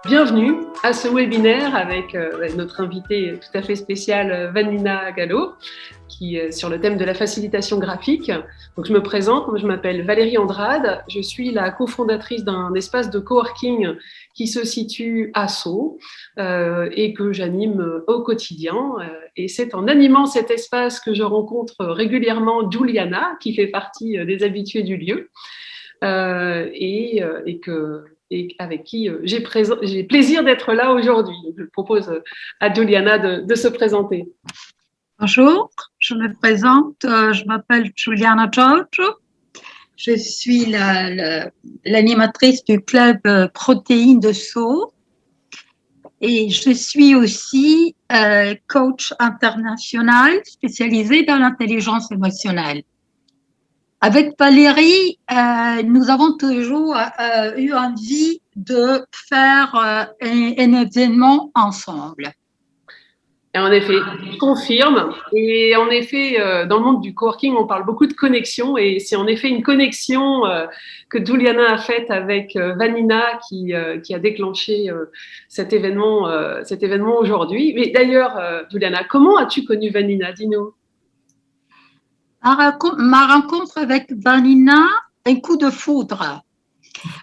Bienvenue à ce webinaire avec notre invitée tout à fait spéciale Vanina Gallo, qui est sur le thème de la facilitation graphique. Donc, je me présente, je m'appelle Valérie Andrade, je suis la cofondatrice d'un espace de coworking qui se situe à Sceaux et que j'anime au quotidien. Et c'est en animant cet espace que je rencontre régulièrement Juliana, qui fait partie des habitués du lieu. Et avec qui j'ai plaisir d'être là aujourd'hui. Je propose à Juliana de se présenter. Bonjour, je me présente, je m'appelle Juliana Giorgio, je suis l'animatrice du club Protéines de Sceaux et je suis aussi coach international spécialisé dans l'intelligence émotionnelle. Avec Valérie, nous avons toujours eu envie de faire un événement ensemble. Et en effet, je confirme. Et en effet, dans le monde du coworking, on parle beaucoup de connexion. Et c'est en effet une connexion que Juliana a faite avec Vanina qui a déclenché cet événement aujourd'hui. Mais d'ailleurs, Juliana, comment as-tu connu Vanina? Dis-nous. Ma rencontre avec Vanina, un coup de foudre.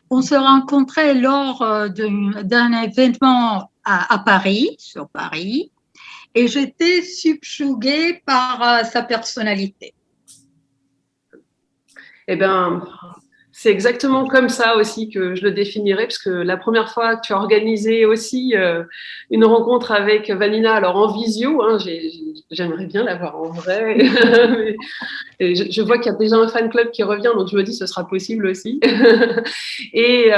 On se rencontrait lors d'un événement à Paris, sur Paris, et j'étais subjuguée par sa personnalité. Eh bien, c'est exactement comme ça aussi que je le définirais, parce que la première fois que tu as organisé aussi une rencontre avec Vanina, alors en visio, hein, j'aimerais bien la voir en vrai. Et je vois qu'il y a déjà un fan club qui revient, donc je me dis que ce sera possible aussi. Et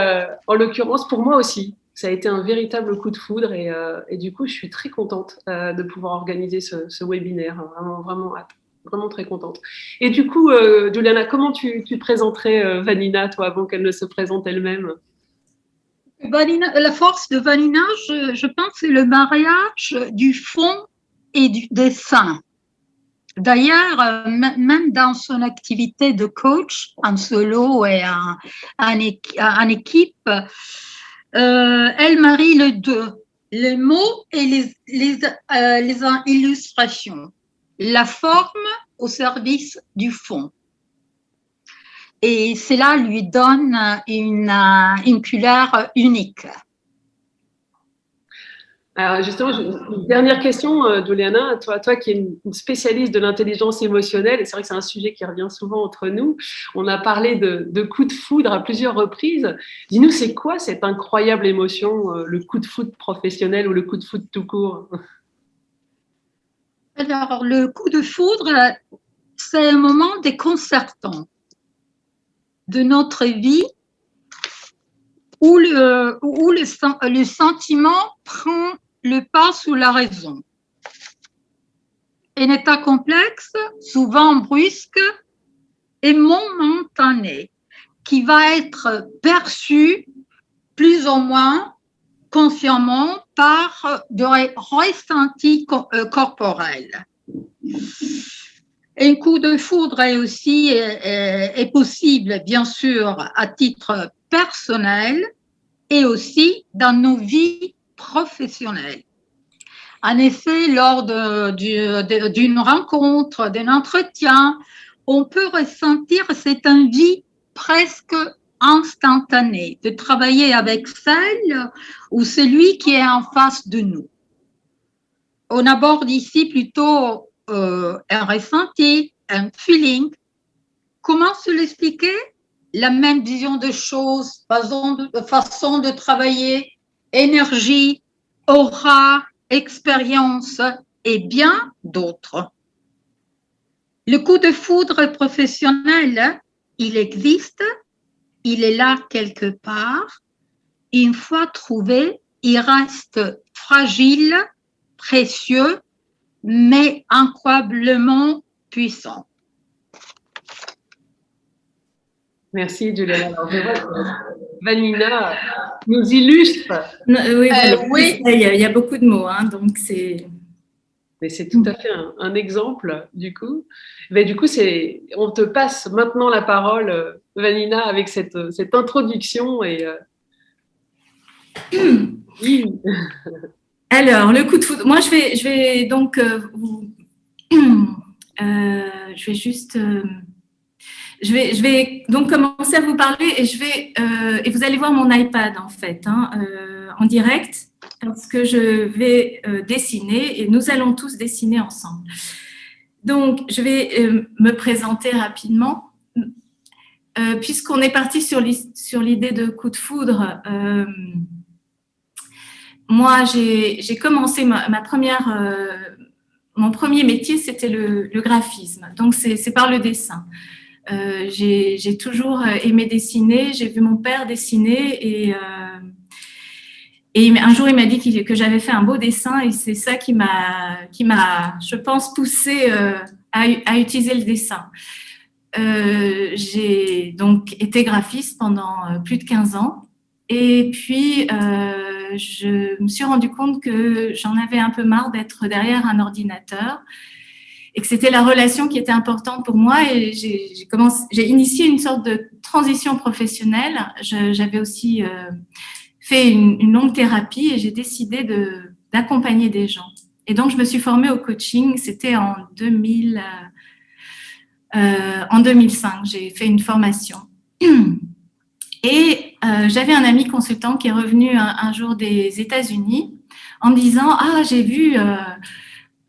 en l'occurrence, pour moi aussi, ça a été un véritable coup de foudre et du coup, je suis très contente de pouvoir organiser ce webinaire. Vraiment, vraiment hâte. Vraiment très contente. Et du coup, Juliana, comment tu présenterais Vanina, toi, avant qu'elle ne se présente elle-même? Vanina, la force de Vanina, je pense, c'est le mariage du fond et du dessin. D'ailleurs, même dans son activité de coach, en solo et en équipe, elle marie les deux, les mots et les illustrations, la forme au service du fond. Et cela lui donne une couleur unique. Alors justement, une dernière question, Juliana, toi qui es une spécialiste de l'intelligence émotionnelle, et c'est vrai que c'est un sujet qui revient souvent entre nous, on a parlé de coup de foudre à plusieurs reprises. Dis-nous, c'est quoi cette incroyable émotion, le coup de foudre professionnel ou le coup de foudre tout court? Alors, le coup de foudre, c'est un moment déconcertant de notre vie où le sentiment prend le pas sur la raison. Un état complexe, souvent brusque et momentané, qui va être perçu plus ou moins consciemment par des ressentis corporels. Un coup de foudre est possible, bien sûr, à titre personnel et aussi dans nos vies professionnelles. En effet, lors d'une rencontre, d'un entretien, on peut ressentir cette envie presque instantanée de travailler avec celle ou celui qui est en face de nous. On aborde ici plutôt un ressenti, un feeling. Comment se l'expliquer? La même vision de choses, façon de travailler, énergie, aura, expérience et bien d'autres. Le coup de foudre professionnel, il existe, il est là quelque part. Une fois trouvé, il reste fragile, précieux, mais incroyablement puissant. Merci, Juliana. Alors, je vois que Vanina nous illustre. Oui, oui. Il y a beaucoup de mots, hein, donc c'est... Mais c'est tout à fait un exemple, du coup. Mais du coup, on te passe maintenant la parole, Vanina, avec cette introduction. Alors, le coup de foudre. Moi, je vais donc je vais juste. Je vais donc commencer à vous parler et vous allez voir mon iPad en fait, en direct, parce que je vais dessiner et nous allons tous dessiner ensemble. Donc, je vais me présenter rapidement. Puisqu'on est parti sur l'idée de coup de foudre, moi, j'ai commencé mon premier métier, c'était le graphisme. Donc, c'est par le dessin. J'ai toujours aimé dessiner. J'ai vu mon père dessiner et un jour, il m'a dit que j'avais fait un beau dessin et c'est ça qui m'a, je pense, poussé à utiliser le dessin. J'ai donc été graphiste pendant plus de 15 ans et puis je me suis rendu compte que j'en avais un peu marre d'être derrière un ordinateur et que c'était la relation qui était importante pour moi et j'ai initié une sorte de transition professionnelle. J'avais aussi fait une longue thérapie et j'ai décidé d'accompagner des gens. Et donc, je me suis formée au coaching, c'était en 2005, j'ai fait une formation. Et j'avais un ami consultant qui est revenu un jour des États-Unis en me disant « Ah, j'ai vu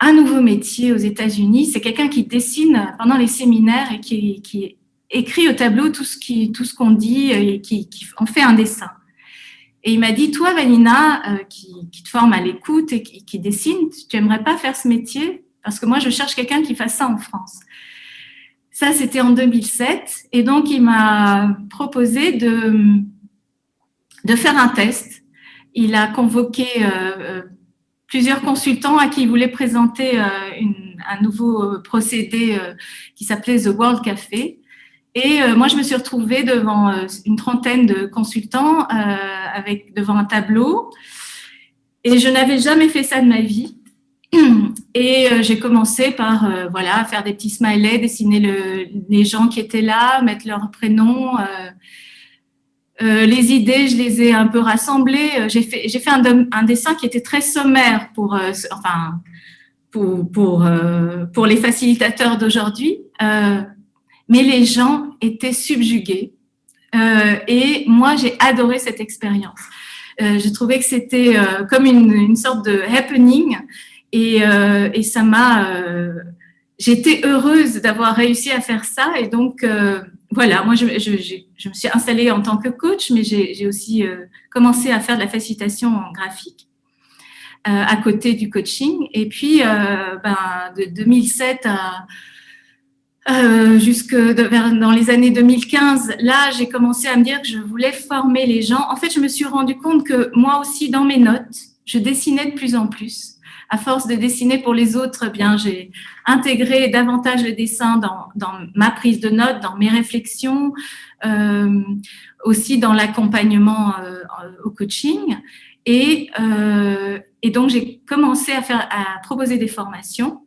un nouveau métier aux États-Unis, c'est quelqu'un qui dessine pendant les séminaires et qui écrit au tableau tout ce qu'on dit et qui en fait un dessin. » Et il m'a dit « Toi, Vanina, qui te forme à l'écoute et qui dessine, tu n'aimerais pas faire ce métier? Parce que moi, je cherche quelqu'un qui fasse ça en France. » Ça, c'était en 2007. Et donc, il m'a proposé de faire un test. Il a convoqué plusieurs consultants à qui il voulait présenter un nouveau procédé qui s'appelait The World Café. Et moi, je me suis retrouvée devant une trentaine de consultants devant un tableau. Et je n'avais jamais fait ça de ma vie. Et j'ai commencé par faire des petits smileys, dessiner les gens qui étaient là, mettre leurs prénoms. Les idées, je les ai un peu rassemblées. J'ai fait un dessin qui était très sommaire pour les facilitateurs d'aujourd'hui. Mais les gens étaient subjugués. Et moi, j'ai adoré cette expérience. J'ai trouvé que c'était comme une sorte de happening. Et ça m'a. J'étais heureuse d'avoir réussi à faire ça. Et donc, voilà, moi, je me suis installée en tant que coach, mais j'ai aussi commencé à faire de la facilitation graphique à côté du coaching. Et puis, de 2007 dans les années 2015, là, j'ai commencé à me dire que je voulais former les gens. En fait, je me suis rendu compte que moi aussi, dans mes notes, je dessinais de plus en plus. À force de dessiner pour les autres, j'ai intégré davantage le dessin dans ma prise de notes, dans mes réflexions, aussi dans l'accompagnement au coaching. Et donc, j'ai commencé à proposer des formations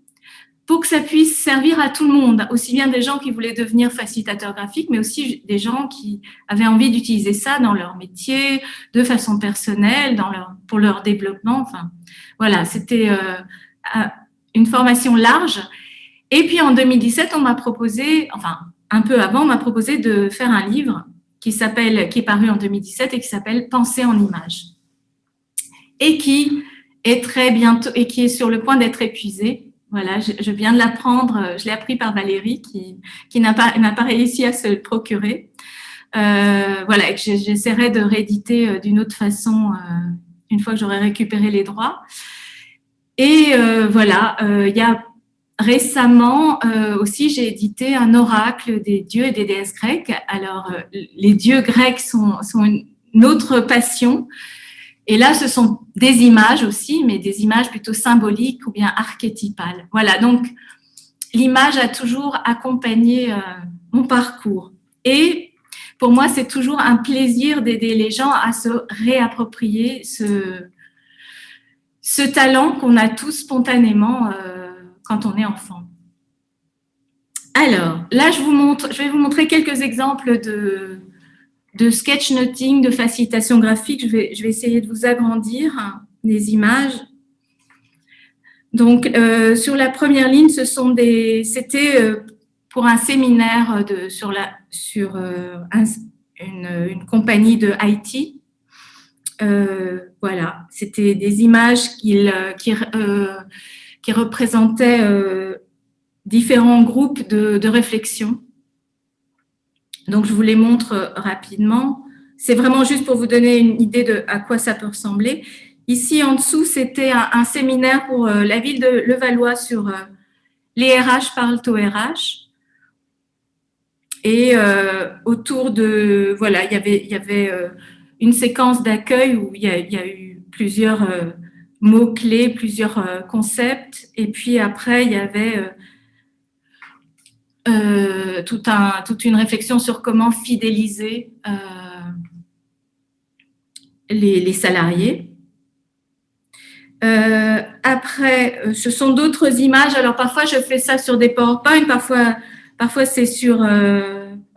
pour que ça puisse servir à tout le monde, aussi bien des gens qui voulaient devenir facilitateurs graphiques, mais aussi des gens qui avaient envie d'utiliser ça dans leur métier, de façon personnelle, pour leur développement. Enfin, voilà, c'était une formation large. Et puis en 2017, on m'a proposé, un peu avant, on m'a proposé de faire un livre qui est paru en 2017 et qui s'appelle « Penser en images » et qui est très bientôt et qui est sur le point d'être épuisé. Voilà, je viens de l'apprendre, je l'ai appris par Valérie qui n'a pas réussi à se le procurer. Voilà, j'essaierai de rééditer d'une autre façon une fois que j'aurai récupéré les droits. Et il y a récemment aussi, j'ai édité un oracle des dieux et des déesses grecques. Alors, les dieux grecs sont une autre passion. Et là, ce sont des images aussi, mais des images plutôt symboliques ou bien archétypales. Voilà, donc l'image a toujours accompagné mon parcours. Et pour moi, c'est toujours un plaisir d'aider les gens à se réapproprier ce talent qu'on a tous spontanément quand on est enfant. Alors, là, je vais vous montrer quelques exemples de sketchnoting, de facilitation graphique. Je vais essayer de vous agrandir les images. Donc, sur la première ligne, c'était pour un séminaire sur une compagnie de IT. Voilà, c'était des images qui représentaient différents groupes de réflexion. Donc, je vous les montre rapidement. C'est vraiment juste pour vous donner une idée de à quoi ça peut ressembler. Ici, en dessous, c'était un séminaire pour la ville de Levallois sur les RH parlent au RH. Et autour de… Voilà, il y avait une séquence d'accueil où il y a eu plusieurs mots-clés, plusieurs concepts. Et puis après, il y avait… toute une réflexion sur comment fidéliser les salariés. Après, ce sont d'autres images. Alors, parfois, je fais ça sur des PowerPoint, parfois c'est sur…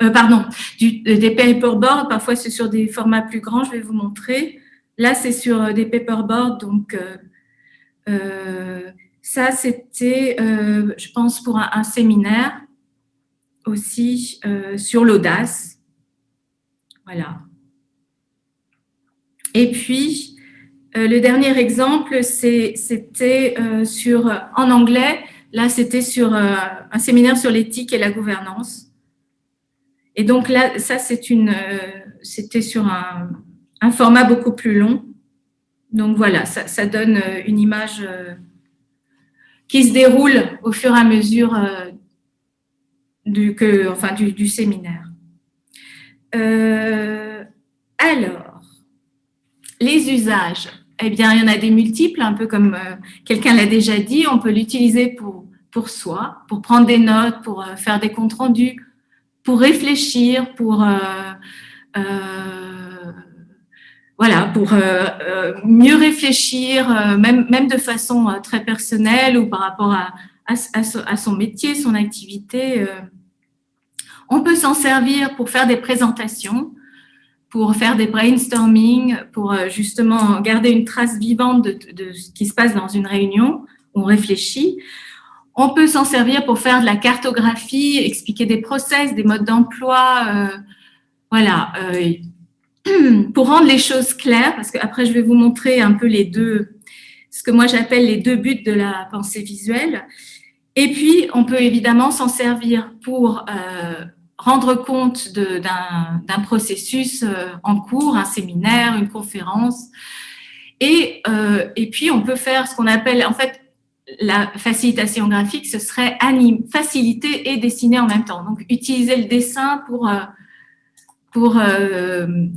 des paperboards, parfois c'est sur des formats plus grands, je vais vous montrer. Là, c'est sur des paperboards, donc… ça, c'était, je pense, pour un séminaire aussi sur l'audace. Voilà. Et puis, le dernier exemple, c'était en anglais. Là, c'était sur un séminaire sur l'éthique et la gouvernance. Et donc là, ça, c'était sur un format beaucoup plus long. Donc voilà, ça donne une image qui se déroule au fur et à mesure du séminaire. Alors, les usages, eh bien, il y en a des multiples, un peu comme quelqu'un l'a déjà dit. On peut l'utiliser pour soi, pour prendre des notes, pour faire des comptes rendus, pour réfléchir, pour mieux réfléchir, même de façon très personnelle ou par rapport à son métier, son activité. On peut s'en servir pour faire des présentations, pour faire des brainstorming, pour justement garder une trace vivante de ce qui se passe dans une réunion. On réfléchit. On peut s'en servir pour faire de la cartographie, expliquer des process, des modes d'emploi, pour rendre les choses claires, parce qu'après, je vais vous montrer un peu ce que moi j'appelle les deux buts de la pensée visuelle. Et puis, on peut évidemment s'en servir pour rendre compte d'un processus en cours, un séminaire, une conférence. Et puis, on peut faire ce qu'on appelle, en fait, la facilitation graphique, ce serait faciliter et dessiner en même temps. Donc, utiliser le dessin pour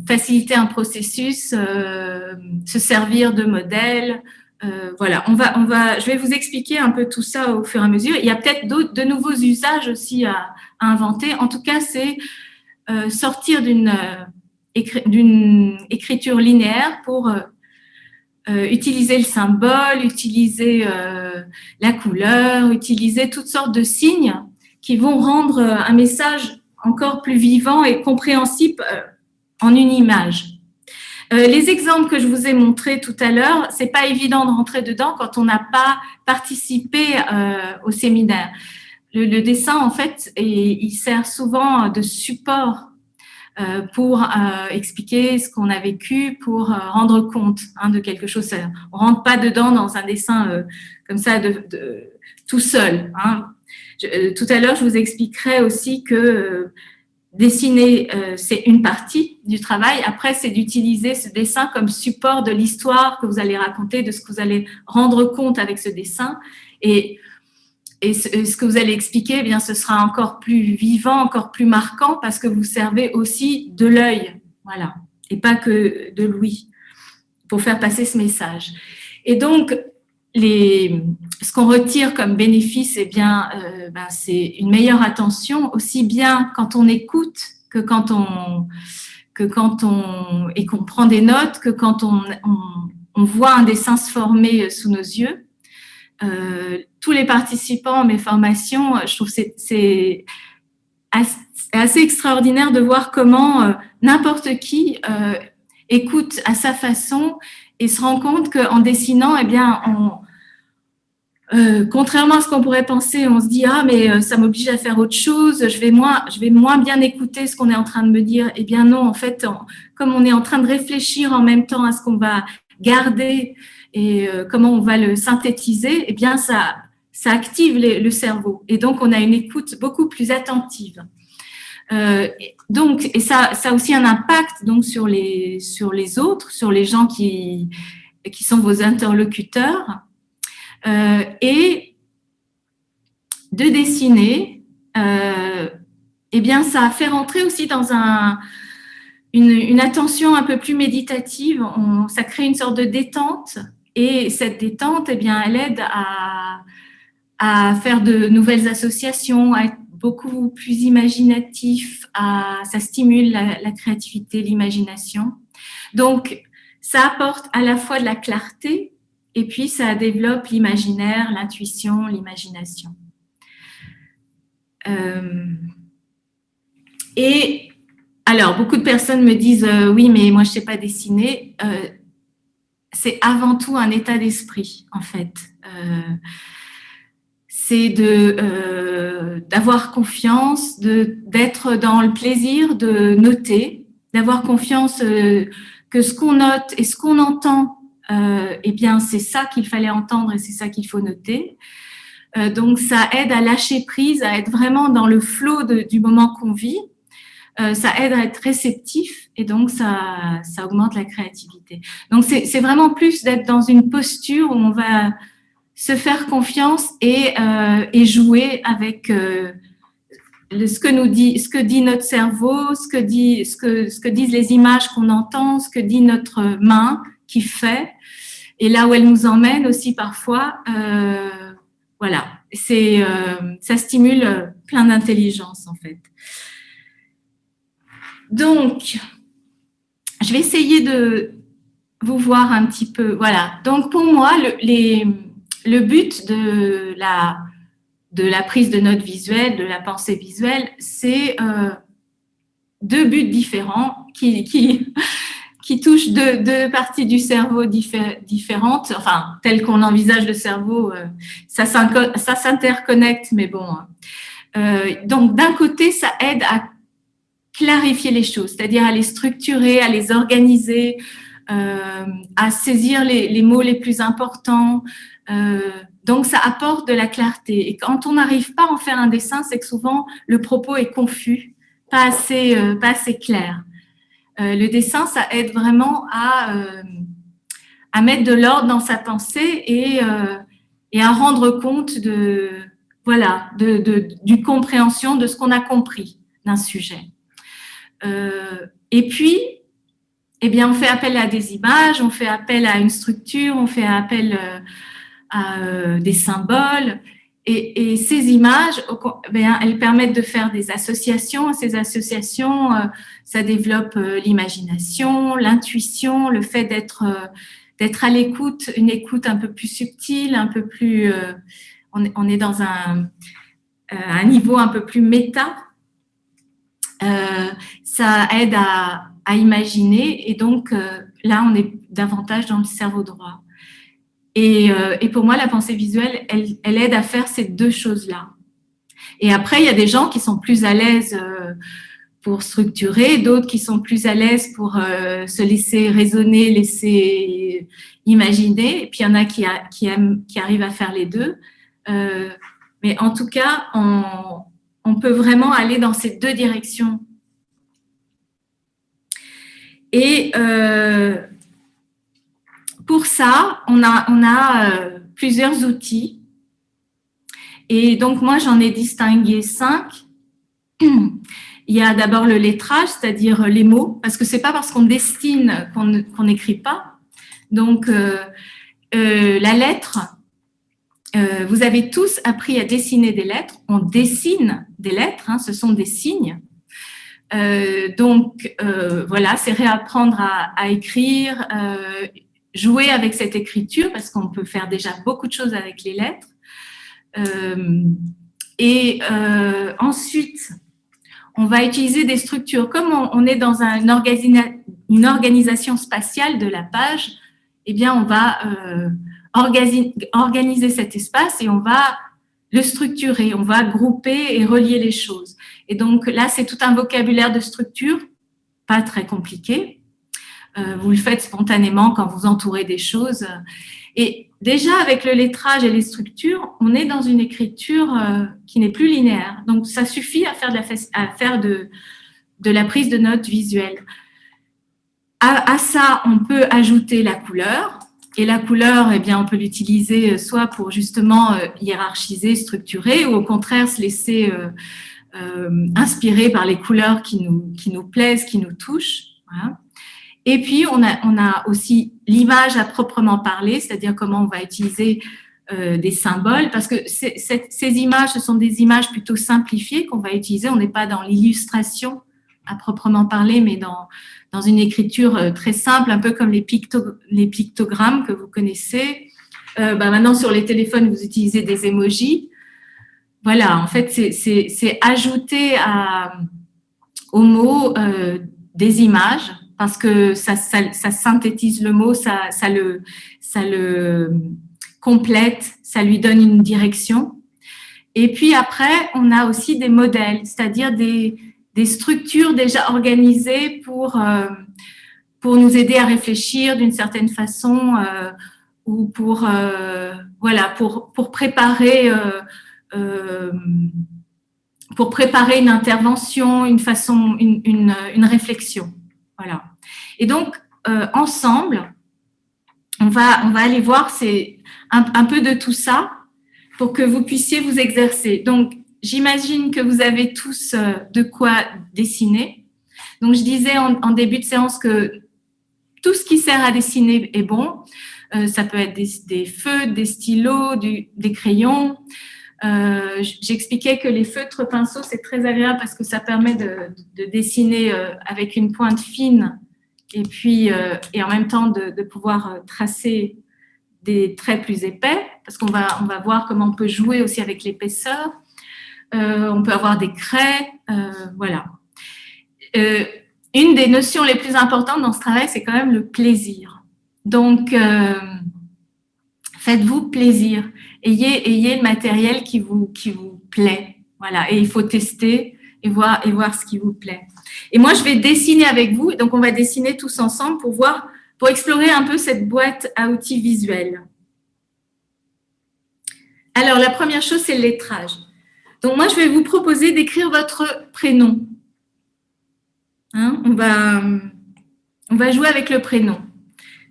faciliter un processus, se servir de modèles. Voilà, je vais vous expliquer un peu tout ça au fur et à mesure. Il y a peut-être de nouveaux usages aussi à inventer. En tout cas, c'est sortir d'une écriture linéaire pour utiliser le symbole, utiliser la couleur, utiliser toutes sortes de signes qui vont rendre un message encore plus vivant et compréhensible en une image. Les exemples que je vous ai montrés tout à l'heure, c'est pas évident de rentrer dedans quand on n'a pas participé au séminaire. Le dessin, en fait, il sert souvent de support pour expliquer ce qu'on a vécu, pour rendre compte de quelque chose. On rentre pas dedans dans un dessin comme ça tout seul. Tout à l'heure, je vous expliquerai aussi que dessiner, c'est une partie du travail. Après, c'est d'utiliser ce dessin comme support de l'histoire que vous allez raconter, de ce que vous allez rendre compte avec ce dessin. Et ce que vous allez expliquer, eh bien, ce sera encore plus vivant, encore plus marquant parce que vous servez aussi de l'œil, voilà, et pas que de l'ouïe pour faire passer ce message. Et donc, ce qu'on retire comme bénéfice, eh bien, c'est une meilleure attention, aussi bien quand on écoute que quand on et qu'on prend des notes, que quand on voit un dessin se former sous nos yeux. Tous les participants à mes formations, je trouve que c'est assez extraordinaire de voir comment n'importe qui écoute à sa façon et se rend compte qu'en dessinant, eh bien, contrairement à ce qu'on pourrait penser, on se dit ah mais ça m'oblige à faire autre chose, je vais moins bien écouter ce qu'on est en train de me dire. Eh bien non, en fait, comme on est en train de réfléchir en même temps à ce qu'on va garder et comment on va le synthétiser, eh bien ça active le cerveau et donc on a une écoute beaucoup plus attentive. Donc et ça a aussi un impact donc sur les autres, sur les gens qui sont vos interlocuteurs. Et de dessiner, eh bien, ça a fait rentrer aussi dans une attention un peu plus méditative. Ça crée une sorte de détente, et cette détente, eh bien, elle aide à faire de nouvelles associations, à être beaucoup plus imaginatif, ça stimule la créativité, l'imagination. Donc, ça apporte à la fois de la clarté, et puis, ça développe l'imaginaire, l'intuition, l'imagination. Et alors, beaucoup de personnes me disent oui, mais moi, je ne sais pas dessiner. C'est avant tout un état d'esprit, en fait. C'est d'avoir confiance, d'être dans le plaisir de noter, d'avoir confiance que ce qu'on note et ce qu'on entend, eh bien, c'est ça qu'il fallait entendre et c'est ça qu'il faut noter. Donc, ça aide à lâcher prise, à être vraiment dans le flot du moment qu'on vit. Ça aide à être réceptif et donc ça augmente la créativité. Donc, c'est vraiment plus d'être dans une posture où on va se faire confiance et jouer avec ce que dit notre cerveau, ce que disent les images qu'on entend, ce que dit notre main qui fait, et là où elle nous emmène aussi parfois, voilà, ça stimule plein d'intelligence en fait. Donc, je vais essayer de vous voir un petit peu, voilà. Donc pour moi, le but de la prise de notes visuelles, de la pensée visuelle, c'est deux buts différents qui touchent deux parties du cerveau différentes, enfin, tel qu'on envisage le cerveau, ça s'interconnecte, mais bon. Donc, d'un côté, ça aide à clarifier les choses, c'est-à-dire à les structurer, à les organiser, à saisir les mots les plus importants. Donc, ça apporte de la clarté. Et quand on n'arrive pas à en faire un dessin, c'est que souvent, le propos est confus, pas assez clair. Le dessin, ça aide vraiment à mettre de l'ordre dans sa pensée et à rendre compte d'une compréhension de ce qu'on a compris d'un sujet. Et puis, eh bien, on fait appel à des images, on fait appel à une structure, on fait appel à des symboles. Et ces images, elles permettent de faire des associations. Ces associations, ça développe l'imagination, l'intuition, le fait d'être à l'écoute, une écoute un peu plus subtile, un peu plus. On est dans un niveau un peu plus méta. Ça aide à imaginer, et donc là, on est davantage dans le cerveau droit. Et pour moi, la pensée visuelle, elle aide à faire ces deux choses-là. Et après, il y a des gens qui sont plus à l'aise pour structurer, d'autres qui sont plus à l'aise pour se laisser raisonner, laisser imaginer. Et puis, il y en a qui arrivent à faire les deux. Mais en tout cas, on peut vraiment aller dans ces deux directions. Et pour ça, on a plusieurs outils. Et donc, moi, j'en ai distingué 5. Il y a d'abord le lettrage, c'est-à-dire les mots, parce que ce n'est pas parce qu'on dessine qu'on n'écrit pas. Donc, la lettre, vous avez tous appris à dessiner des lettres. On dessine des lettres, hein, ce sont des signes. Donc, voilà, c'est réapprendre à écrire, jouer avec cette écriture, parce qu'on peut faire déjà beaucoup de choses avec les lettres. Et ensuite, on va utiliser des structures. Comme on est dans une organisation spatiale de la page, eh bien, on va organiser cet espace et on va le structurer, on va grouper et relier les choses. Et donc là, c'est tout un vocabulaire de structure, pas très compliqué. Vous le faites spontanément quand vous entourez des choses. Et déjà, avec le lettrage et les structures, on est dans une écriture qui n'est plus linéaire. Donc, ça suffit à faire de la prise de notes visuelle. À ça, on peut ajouter la couleur. Et la couleur, eh bien, on peut l'utiliser soit pour justement hiérarchiser, structurer, ou au contraire se laisser inspirer par les couleurs qui nous plaisent, qui nous touchent. Voilà. Et puis, on a aussi l'image à proprement parler, c'est-à-dire comment on va utiliser des symboles, parce que ces images, ce sont des images plutôt simplifiées qu'on va utiliser. On n'est pas dans l'illustration à proprement parler, mais dans une écriture très simple, un peu comme les pictogrammes que vous connaissez. Maintenant, sur les téléphones, vous utilisez des emojis. Voilà, en fait, c'est ajouter aux mots des images, parce que ça synthétise le mot, ça le complète, ça lui donne une direction. Et puis après, on a aussi des modèles, c'est-à-dire des structures déjà organisées pour nous aider à réfléchir d'une certaine façon ou pour préparer une intervention, une réflexion. Voilà. Et donc, ensemble, on va aller voir un peu de tout ça pour que vous puissiez vous exercer. Donc, j'imagine que vous avez tous de quoi dessiner. Donc, je disais en début de séance que tout ce qui sert à dessiner est bon. Ça peut être des feutres, des stylos, des crayons. J'expliquais que les feutres pinceaux, c'est très agréable parce que ça permet de dessiner avec une pointe fine et puis et en même temps de pouvoir tracer des traits plus épais, parce qu'on va voir comment on peut jouer aussi avec l'épaisseur. On peut avoir des craies, voilà. Une des notions les plus importantes dans ce travail, c'est quand même le plaisir. Donc, faites-vous plaisir. Ayez le matériel qui vous plaît. Voilà. Et il faut tester et voir ce qui vous plaît. Et moi, je vais dessiner avec vous. Donc, on va dessiner tous ensemble pour explorer un peu cette boîte à outils visuelle. Alors, la première chose, c'est le lettrage. Donc, moi, je vais vous proposer d'écrire votre prénom. Hein, on va jouer avec le prénom.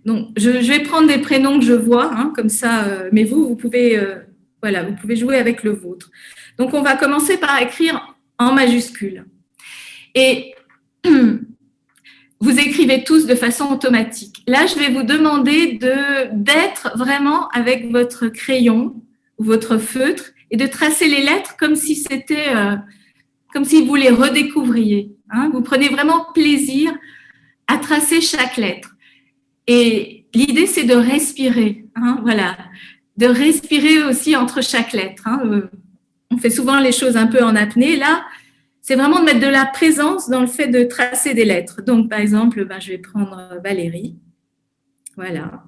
Donc, je vais prendre des prénoms que je vois, hein, comme ça, mais vous pouvez jouer avec le vôtre. Donc, on va commencer par écrire en majuscule. Et vous écrivez tous de façon automatique. Là, je vais vous demander d'être vraiment avec votre crayon ou votre feutre et de tracer les lettres comme si c'était, comme si vous les redécouvriez. Hein. Vous prenez vraiment plaisir à tracer chaque lettre. Et l'idée, c'est de respirer, hein, voilà, de respirer aussi entre chaque lettre. Hein. On fait souvent les choses un peu en apnée. Là, c'est vraiment de mettre de la présence dans le fait de tracer des lettres. Donc, par exemple, je vais prendre Valérie. Voilà.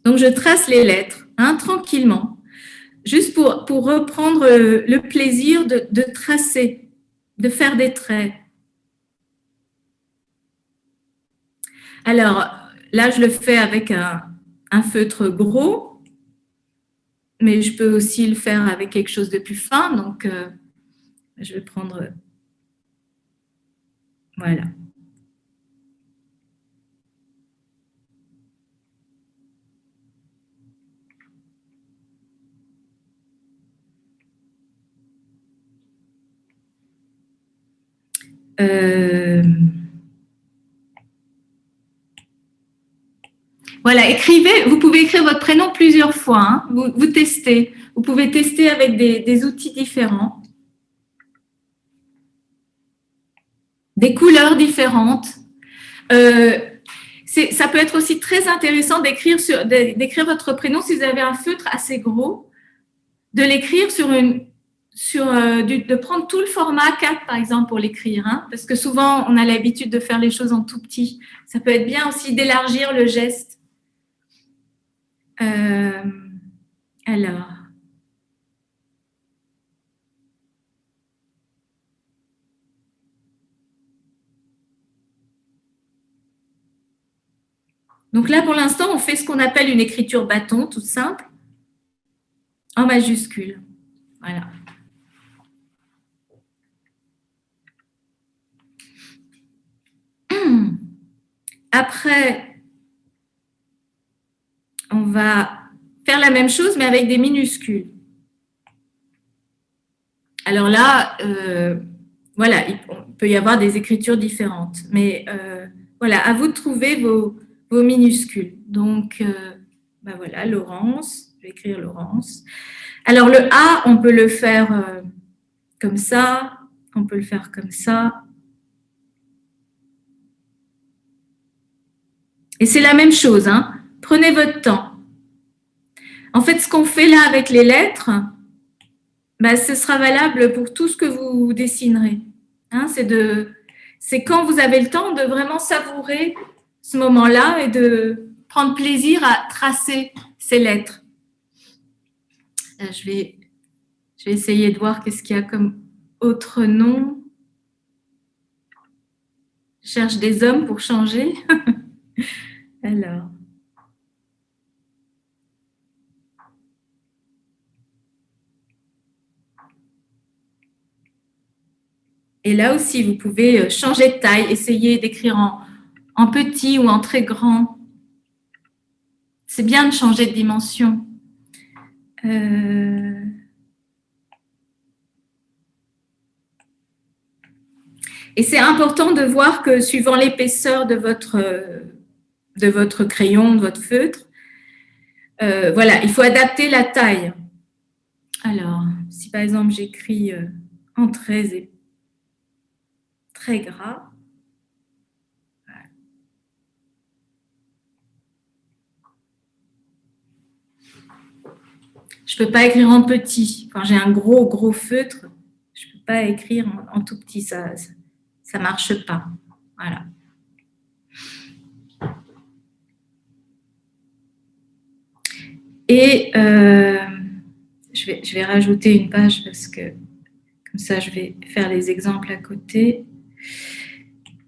Donc, je trace les lettres, hein, tranquillement, juste pour reprendre le plaisir de tracer, de faire des traits. Alors, là, je le fais avec un feutre gros, mais je peux aussi le faire avec quelque chose de plus fin. Donc, je vais prendre… Voilà. Voilà, écrivez, vous pouvez écrire votre prénom plusieurs fois, hein, vous testez. Vous pouvez tester avec des outils différents, des couleurs différentes. Ça peut être aussi très intéressant d'écrire votre prénom si vous avez un feutre assez gros, de l'écrire sur de prendre tout le format 4, par exemple, pour l'écrire, hein, parce que souvent, on a l'habitude de faire les choses en tout petit. Ça peut être bien aussi d'élargir le geste. Alors. Donc là, pour l'instant, on fait ce qu'on appelle une écriture bâton, toute simple, en majuscule. Voilà. Après, on va faire la même chose, mais avec des minuscules. Alors là, voilà, il peut y avoir des écritures différentes. Mais voilà, à vous de trouver vos minuscules. Donc, ben voilà, Laurence, je vais écrire Laurence. Alors, le A, on peut le faire comme ça, on peut le faire comme ça. Et c'est la même chose, hein. Prenez votre temps. En fait, ce qu'on fait là avec les lettres, ben, ce sera valable pour tout ce que vous dessinerez. Hein, c'est quand vous avez le temps de vraiment savourer ce moment-là et de prendre plaisir à tracer ces lettres. Je vais essayer de voir qu'est-ce qu'il y a comme autre nom. Je cherche des hommes pour changer. Alors. Et là aussi, vous pouvez changer de taille, essayer d'écrire en petit ou en très grand. C'est bien de changer de dimension. Et c'est important de voir que suivant l'épaisseur de votre crayon, de votre feutre, voilà, il faut adapter la taille. Alors, si par exemple j'écris en très gras, voilà. Je ne peux pas écrire en petit. Quand j'ai un gros feutre, je ne peux pas écrire en tout petit, ça ne marche pas. Voilà. Et je vais rajouter une page parce que comme ça, je vais faire les exemples à côté.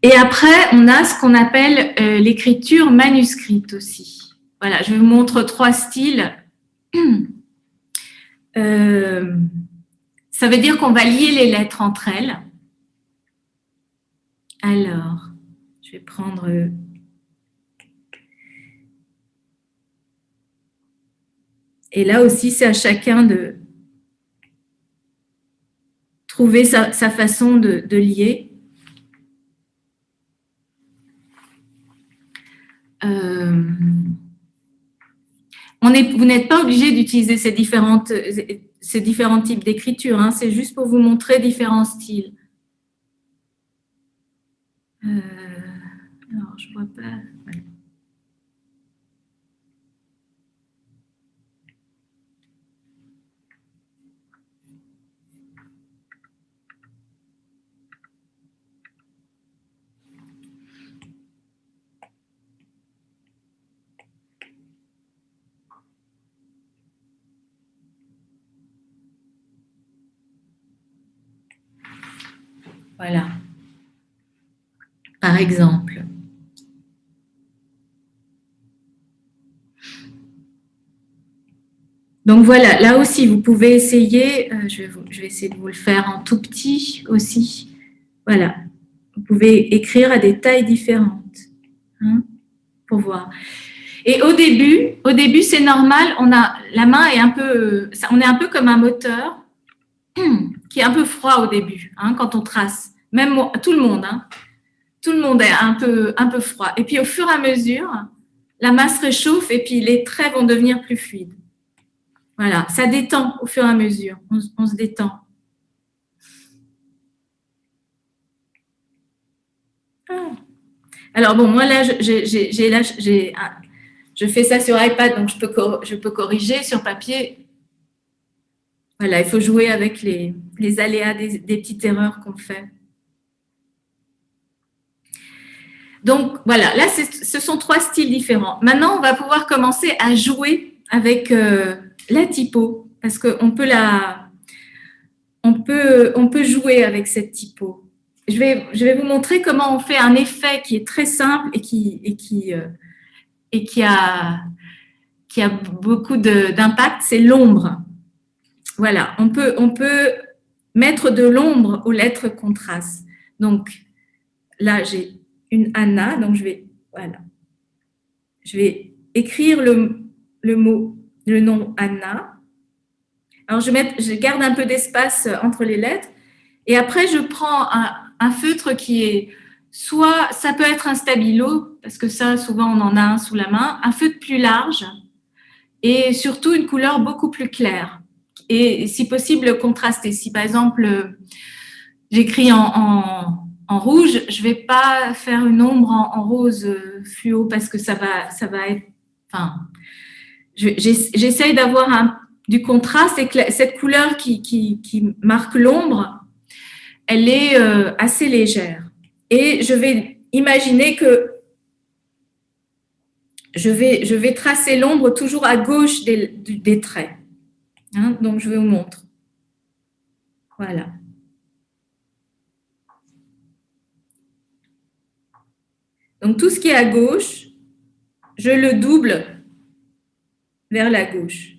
Et après, on a ce qu'on appelle l'écriture manuscrite aussi. Voilà, je vous montre 3 styles. Ça veut dire qu'on va lier les lettres entre elles. Alors, je vais prendre... Et là aussi, c'est à chacun de trouver sa façon de lier. Vous n'êtes pas obligé d'utiliser ces différents types d'écriture, hein, c'est juste pour vous montrer différents styles. Alors, je ne vois pas. Ouais. Voilà. Par exemple. Donc voilà, là aussi, vous pouvez essayer, je vais essayer de vous le faire en tout petit aussi. Voilà, vous pouvez écrire à des tailles différentes, hein, pour voir. Et au début, c'est normal, la main est on est un peu comme un moteur qui est un peu froid au début, hein, quand on trace. Même tout le monde, hein. Tout le monde est un peu froid. Et puis au fur et à mesure, la main se réchauffe et puis les traits vont devenir plus fluides. Voilà, ça détend au fur et à mesure. On se détend. Alors bon, moi là, je fais ça sur iPad, donc je peux corriger sur papier. Voilà, il faut jouer avec les aléas des petites erreurs qu'on fait. Donc, voilà, là, ce sont 3 styles différents. Maintenant, on va pouvoir commencer à jouer avec la typo, parce qu'on peut on peut jouer avec cette typo. Je vais vous montrer comment on fait un effet qui est très simple et qui a beaucoup d'impact, c'est l'ombre. Voilà, on peut mettre de l'ombre aux lettres qu'on trace. Donc, là, j'ai une Anna, donc je vais écrire le nom Anna. Alors, je garde un peu d'espace entre les lettres et après, je prends un feutre qui est soit, ça peut être un stabilo, parce que ça, souvent, on en a un sous la main, un feutre plus large et surtout une couleur beaucoup plus claire et si possible contrastée. Si par exemple, j'écris en rouge, je vais pas faire une ombre en rose fluo parce que ça va être, enfin, j'essaye d'avoir du contraste et que cette couleur qui marque l'ombre, elle est assez légère. Et je vais imaginer que je vais tracer l'ombre toujours à gauche des traits. Hein, donc, je vous montre. Voilà. Donc, tout ce qui est à gauche, je le double vers la gauche.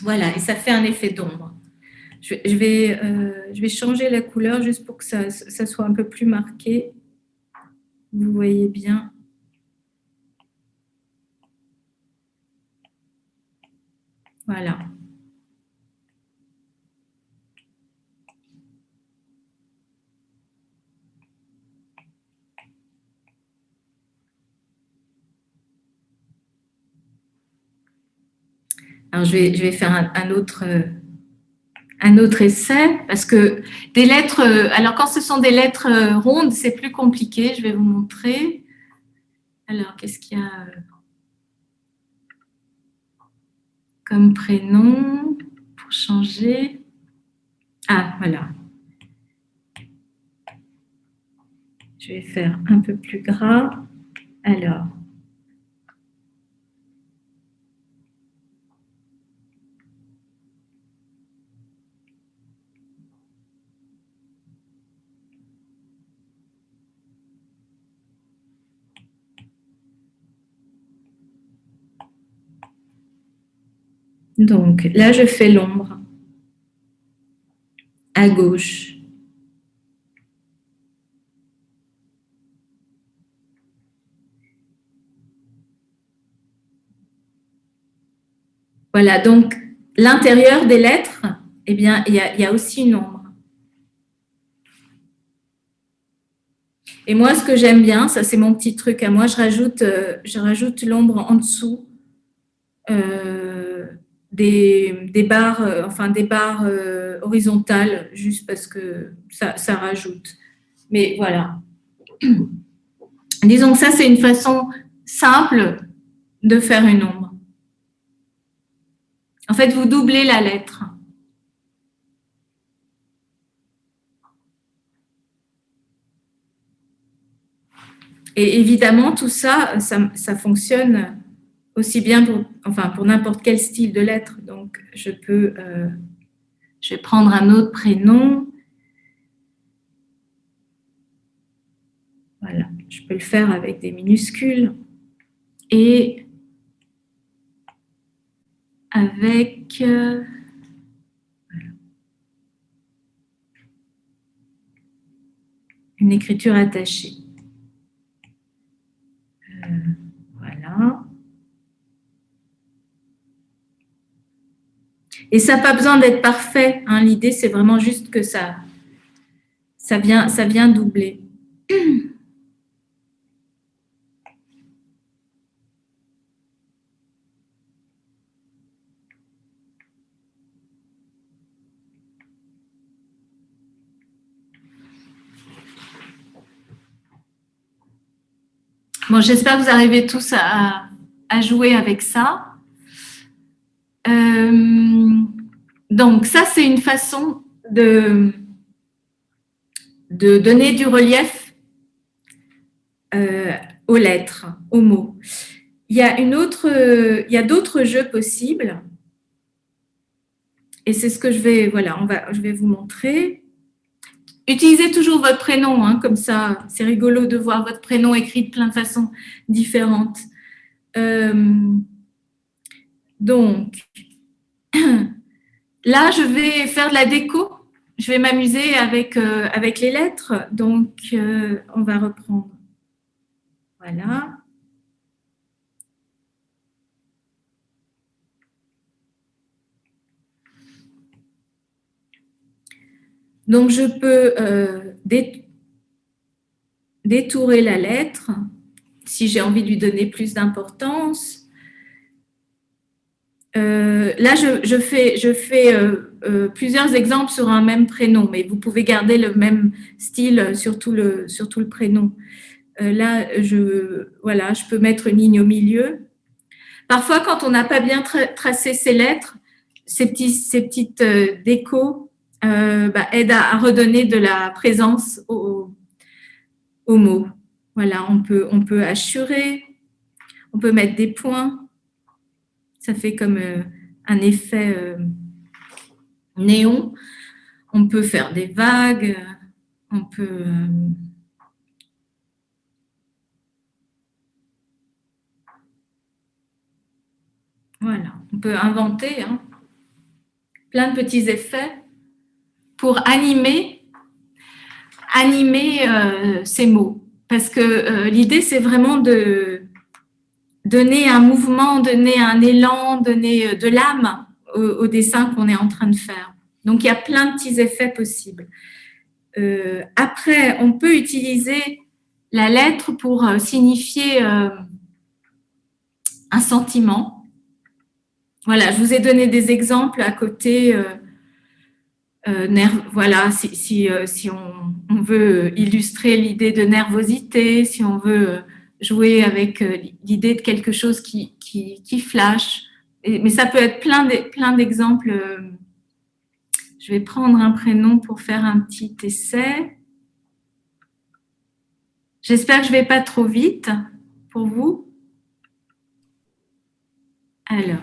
Voilà, et ça fait un effet d'ombre. Je vais changer la couleur juste pour que ça soit un peu plus marqué. Vous voyez bien. Voilà. Alors, je vais faire un autre essai parce que des lettres, alors quand ce sont des lettres rondes, c'est plus compliqué. Je vais vous montrer. Alors, qu'est-ce qu'il y a comme prénom pour changer? Ah, voilà. Je vais faire un peu plus gras. Alors. Donc, là, je fais l'ombre à gauche. Voilà, donc l'intérieur des lettres, eh bien, il y a aussi une ombre. Et moi, ce que j'aime bien, ça c'est mon petit truc à moi, je rajoute l'ombre en dessous des barres, des barres horizontales, juste parce que ça rajoute. Mais voilà. Disons que ça, c'est une façon simple de faire une ombre. En fait, vous doublez la lettre. Et évidemment, tout ça, ça fonctionne aussi bien pour n'importe quel style de lettre. Donc, je vais prendre un autre prénom. Voilà, je peux le faire avec des minuscules et avec voilà. Une écriture attachée. Voilà. Et ça n'a pas besoin d'être parfait. Hein. L'idée, c'est vraiment juste que ça vient doubler. Bon, j'espère que vous arrivez tous à à jouer avec ça. Donc, ça, c'est une façon de donner du relief aux lettres, aux mots. Il y a d'autres jeux possibles. Et c'est ce que je vais vous montrer. Utilisez toujours votre prénom, hein, comme ça, c'est rigolo de voir votre prénom écrit de plein de façons différentes. Donc, là, je vais faire de la déco. Je vais m'amuser avec les lettres. Donc, on va reprendre. Voilà. Donc, je peux détourer la lettre si j'ai envie de lui donner plus d'importance. Là, je fais plusieurs exemples sur un même prénom, mais vous pouvez garder le même style sur tout le prénom. Là, je peux mettre une ligne au milieu. Parfois, quand on n'a pas bien tracé ses lettres, ces petites décos aident à redonner de la présence aux mots. Voilà, on peut hachurer, on peut mettre des points. Ça fait comme un effet néon. On peut faire des vagues, on peut... Voilà, on peut inventer plein de petits effets pour animer ces mots. Parce que l'idée, c'est vraiment de donner un mouvement, donner un élan, donner de l'âme au dessin qu'on est en train de faire. Donc, il y a plein de petits effets possibles. Après, on peut utiliser la lettre pour signifier un sentiment. Voilà, je vous ai donné des exemples à côté. Voilà, si on veut illustrer l'idée de nervosité, si on veut jouer avec l'idée de quelque chose qui flash. Mais ça peut être plein d'exemples. Je vais prendre un prénom pour faire un petit essai. J'espère que je ne vais pas trop vite pour vous. Alors.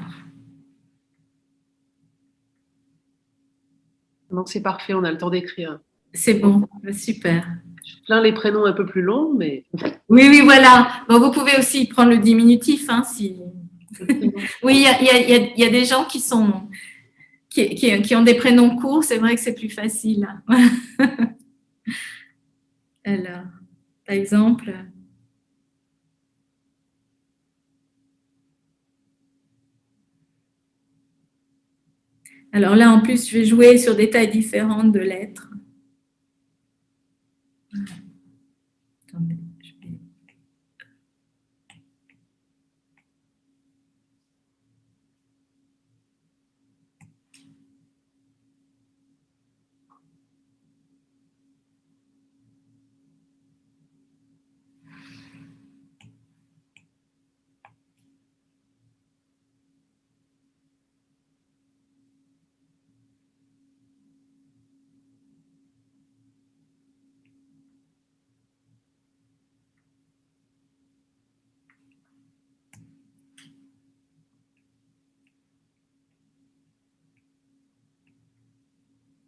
Non, c'est parfait, on a le temps d'écrire. C'est bon, super. Je plains les prénoms un peu plus longs, mais... Oui, voilà. Bon, vous pouvez aussi prendre le diminutif, si... Oui, il y a des gens qui ont des prénoms courts, c'est vrai que c'est plus facile. Alors, par exemple... Alors là, en plus, je vais jouer sur des tailles différentes de lettres. Attendez, je vais...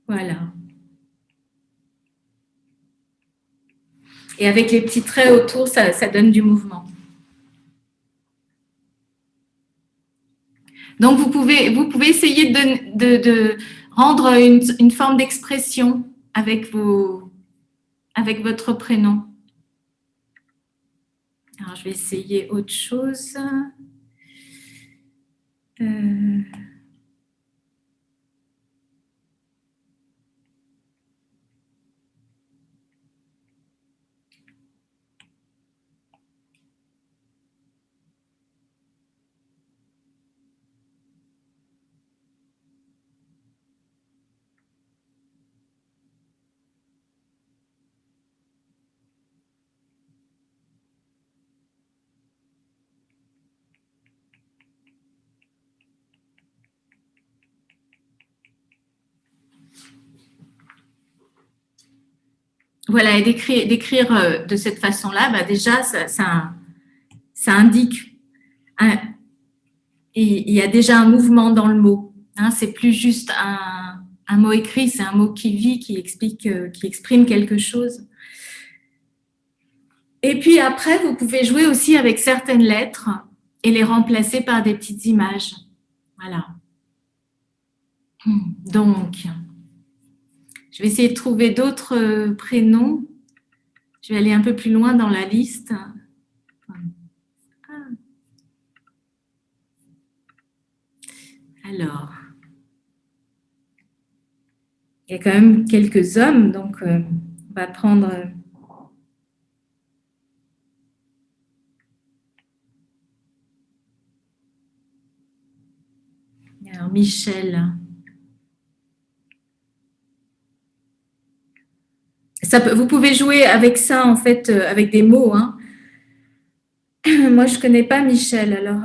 Voilà. Et avec les petits traits autour, ça donne du mouvement. Donc, vous pouvez essayer de rendre une forme d'expression avec votre prénom. Alors, je vais essayer autre chose. voilà, et d'écrire de cette façon-là, bah déjà, ça indique, il y a déjà un mouvement dans le mot. Hein, c'est plus juste un mot écrit, c'est un mot qui vit, qui exprime quelque chose. Et puis après, vous pouvez jouer aussi avec certaines lettres et les remplacer par des petites images. Voilà. Donc, je vais essayer de trouver d'autres prénoms. Je vais aller un peu plus loin dans la liste. Alors, il y a quand même quelques hommes, donc on va prendre... Alors, Michel. Vous pouvez jouer avec ça, en fait, avec des mots. Hein. Moi, je ne connais pas Michel, alors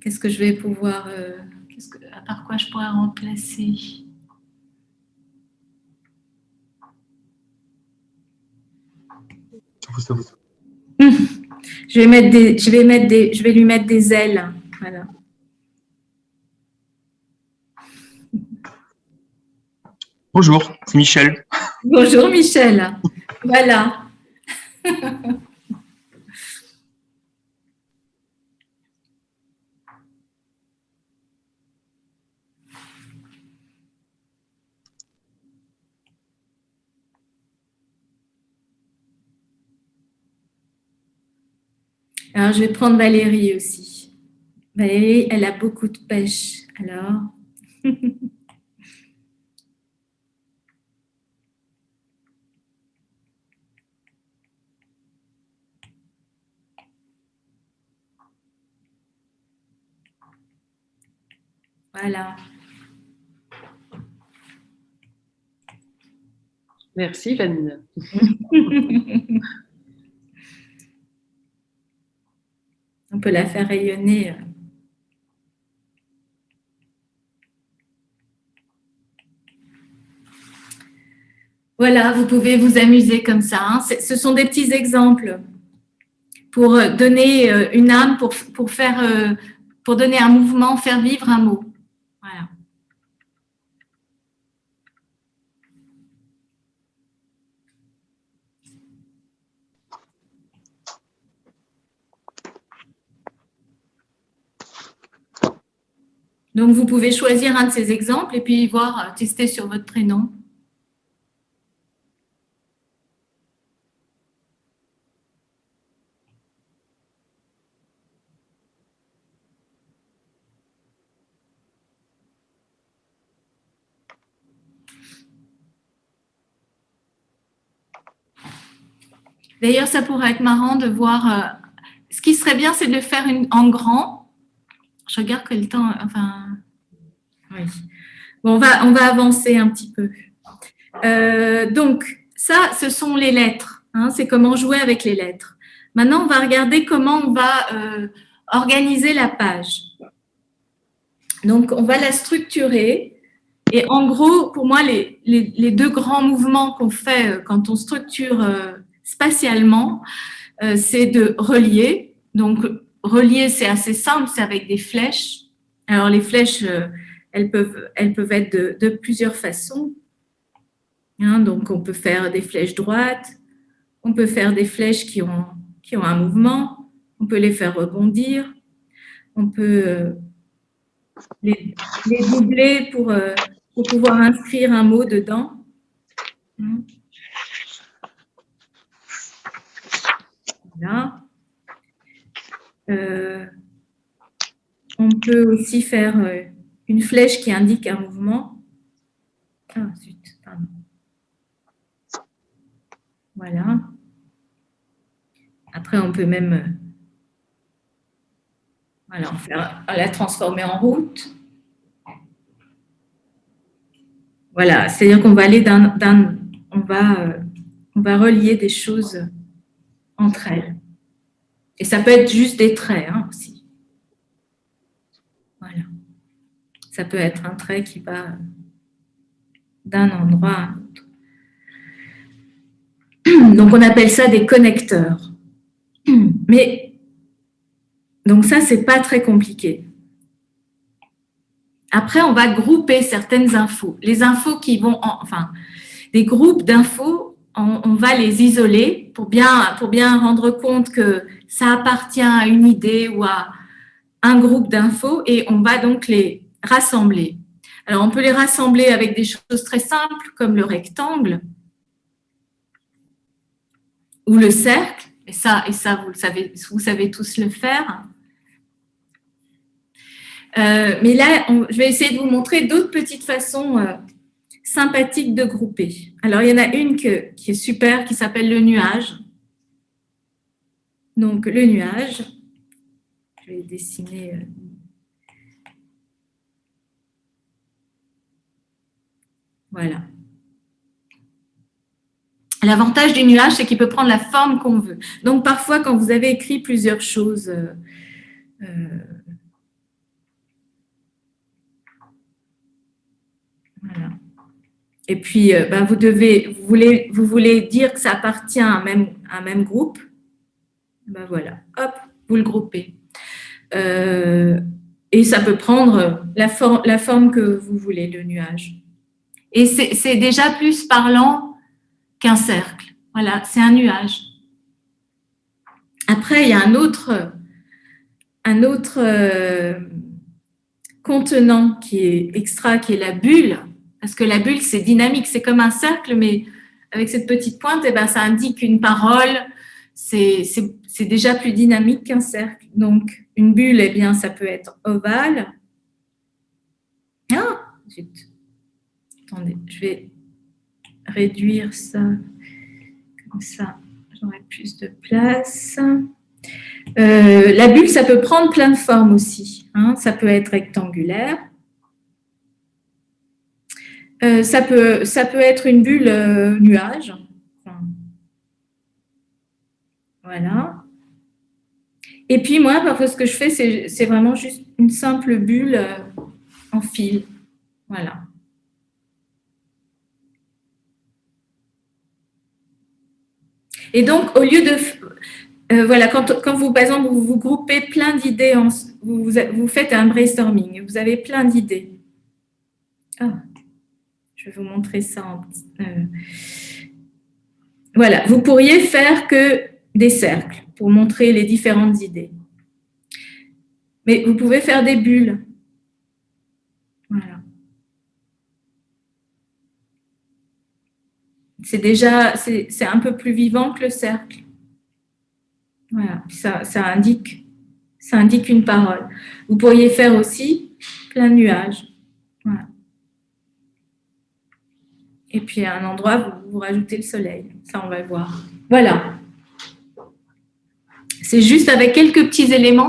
qu'est-ce que je vais pouvoir... à part quoi je pourrais remplacer? Je vais lui mettre des ailes. Voilà. Bonjour, c'est Michel. Bonjour Michel. Voilà. Alors, je vais prendre Valérie aussi. Valérie, elle a beaucoup de pêche. Alors, voilà. Merci, Vanina. On peut la faire rayonner. Voilà, vous pouvez vous amuser comme ça. Hein. Ce sont des petits exemples pour donner une âme, pour donner un mouvement, faire vivre un mot. Voilà. Donc, vous pouvez choisir un de ces exemples et puis voir, tester sur votre prénom. D'ailleurs, ça pourrait être marrant de voir. Ce qui serait bien, c'est de le faire en grand. Je regarde que le temps. Enfin, oui. Bon, on va avancer un petit peu. Donc, ça, ce sont les lettres. Hein, c'est comment jouer avec les lettres. Maintenant, on va regarder comment on va organiser la page. Donc, on va la structurer. Et en gros, pour moi, les deux grands mouvements qu'on fait quand on structure spatialement, c'est de relier. Donc, relier, c'est assez simple, c'est avec des flèches. Alors, les flèches, elles peuvent être de plusieurs façons. Hein, donc, on peut faire des flèches droites, on peut faire des flèches qui ont un mouvement, on peut les faire rebondir, on peut les doubler pour pouvoir inscrire un mot dedans. Voilà. On peut aussi faire une flèche qui indique un mouvement. Ah, zut, pardon. Voilà. Après, on peut même la transformer en route. Voilà, c'est-à-dire qu'on va aller on va relier des choses entre elles. Et ça peut être juste des traits hein, aussi. Voilà. Ça peut être un trait qui va d'un endroit à un autre. Donc, on appelle ça des connecteurs. Mais, donc ça, c'est pas très compliqué. Après, on va grouper certaines infos. Les infos qui vont, enfin, des groupes d'infos, on va les isoler pour bien rendre compte que ça appartient à une idée ou à un groupe d'infos et on va donc les rassembler. Alors, on peut les rassembler avec des choses très simples comme le rectangle ou le cercle. Et ça, vous savez tous le faire. Mais là, je vais essayer de vous montrer d'autres petites façons sympathiques de grouper. Alors, il y en a une qui est super, qui s'appelle le nuage. Donc, le nuage, je vais dessiner. Voilà. L'avantage du nuage, c'est qu'il peut prendre la forme qu'on veut. Donc, parfois, quand vous avez écrit plusieurs choses, voilà. Et puis, vous voulez dire que ça appartient à un même groupe. Ben voilà, hop, vous le groupez. Et ça peut prendre la forme que vous voulez, le nuage. Et c'est déjà plus parlant qu'un cercle. Voilà, c'est un nuage. Après, il y a un autre contenant qui est la bulle. Parce que la bulle, c'est dynamique, c'est comme un cercle, mais avec cette petite pointe, eh ben, ça indique une parole. C'est déjà plus dynamique qu'un cercle. Donc, une bulle, eh bien, ça peut être ovale. Ah, zut. Attendez, je vais réduire ça. Comme ça, j'aurai plus de place. La bulle, ça peut prendre plein de formes aussi. Hein. Ça peut être rectangulaire. Ça peut être une bulle nuage. Enfin, voilà. Et puis moi, parfois, ce que je fais, c'est vraiment juste une simple bulle en fil. Voilà. Et donc, au lieu de... voilà, quand vous, par exemple, vous groupez plein d'idées, vous faites un brainstorming, vous avez plein d'idées. Oh. Je vais vous montrer ça. Voilà, vous pourriez faire que des cercles pour montrer les différentes idées. Mais vous pouvez faire des bulles. Voilà. C'est un peu plus vivant que le cercle. Voilà, ça indique une parole. Vous pourriez faire aussi plein de nuages. Voilà. Et puis à un endroit, vous rajoutez le soleil. Ça, on va voir. Voilà. C'est juste avec quelques petits éléments,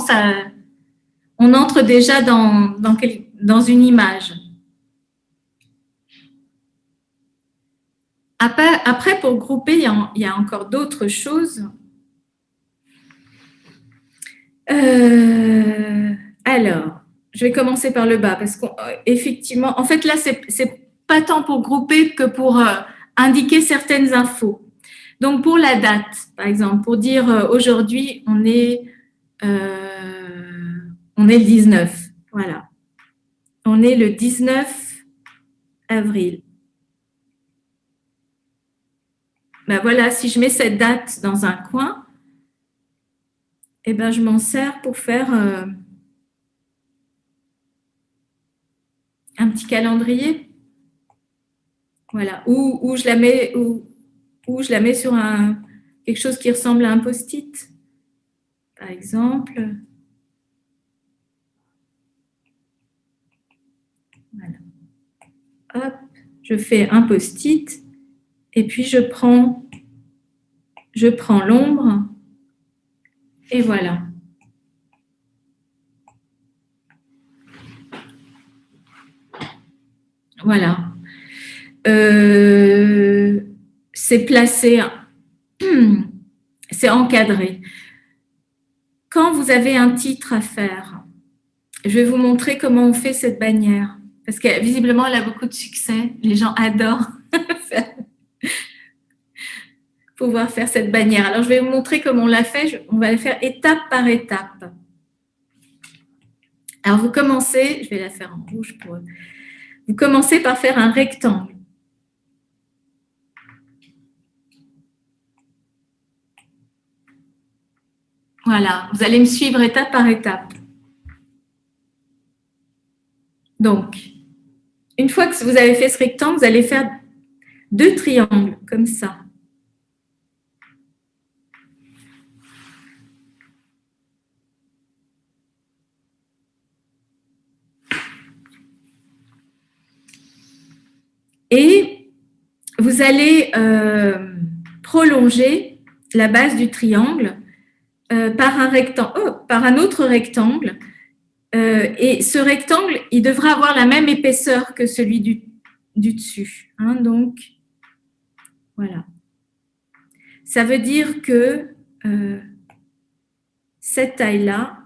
on entre déjà dans une image. Après, pour grouper, il y a encore d'autres choses. Alors, je vais commencer par le bas parce qu'effectivement, en fait, là, c'est pas tant pour grouper que pour indiquer certaines infos. Donc, pour la date, par exemple, pour dire aujourd'hui, on est le 19. Voilà. On est le 19 avril. Ben voilà, si je mets cette date dans un coin, eh ben, je m'en sers pour faire un petit calendrier. Voilà, ou je la mets sur quelque chose qui ressemble à un post-it, par exemple. Voilà. Hop, je fais un post-it et puis je prends l'ombre et voilà. Voilà. C'est placé, c'est encadré. Quand vous avez un titre à faire, je vais vous montrer comment on fait cette bannière. Parce que visiblement, elle a beaucoup de succès. Les gens adorent faire. pouvoir faire cette bannière. Alors, je vais vous montrer comment on l'a fait. On va le faire étape par étape. Alors, vous commencez, je vais la faire en rouge pour eux. Vous commencez par faire un rectangle. Voilà, vous allez me suivre étape par étape. Donc, une fois que vous avez fait ce rectangle, vous allez faire 2 triangles, comme ça. Et vous allez prolonger la base du triangle par un autre rectangle. Et ce rectangle, il devra avoir la même épaisseur que celui du dessus. Hein, donc, voilà. Ça veut dire que cette taille-là,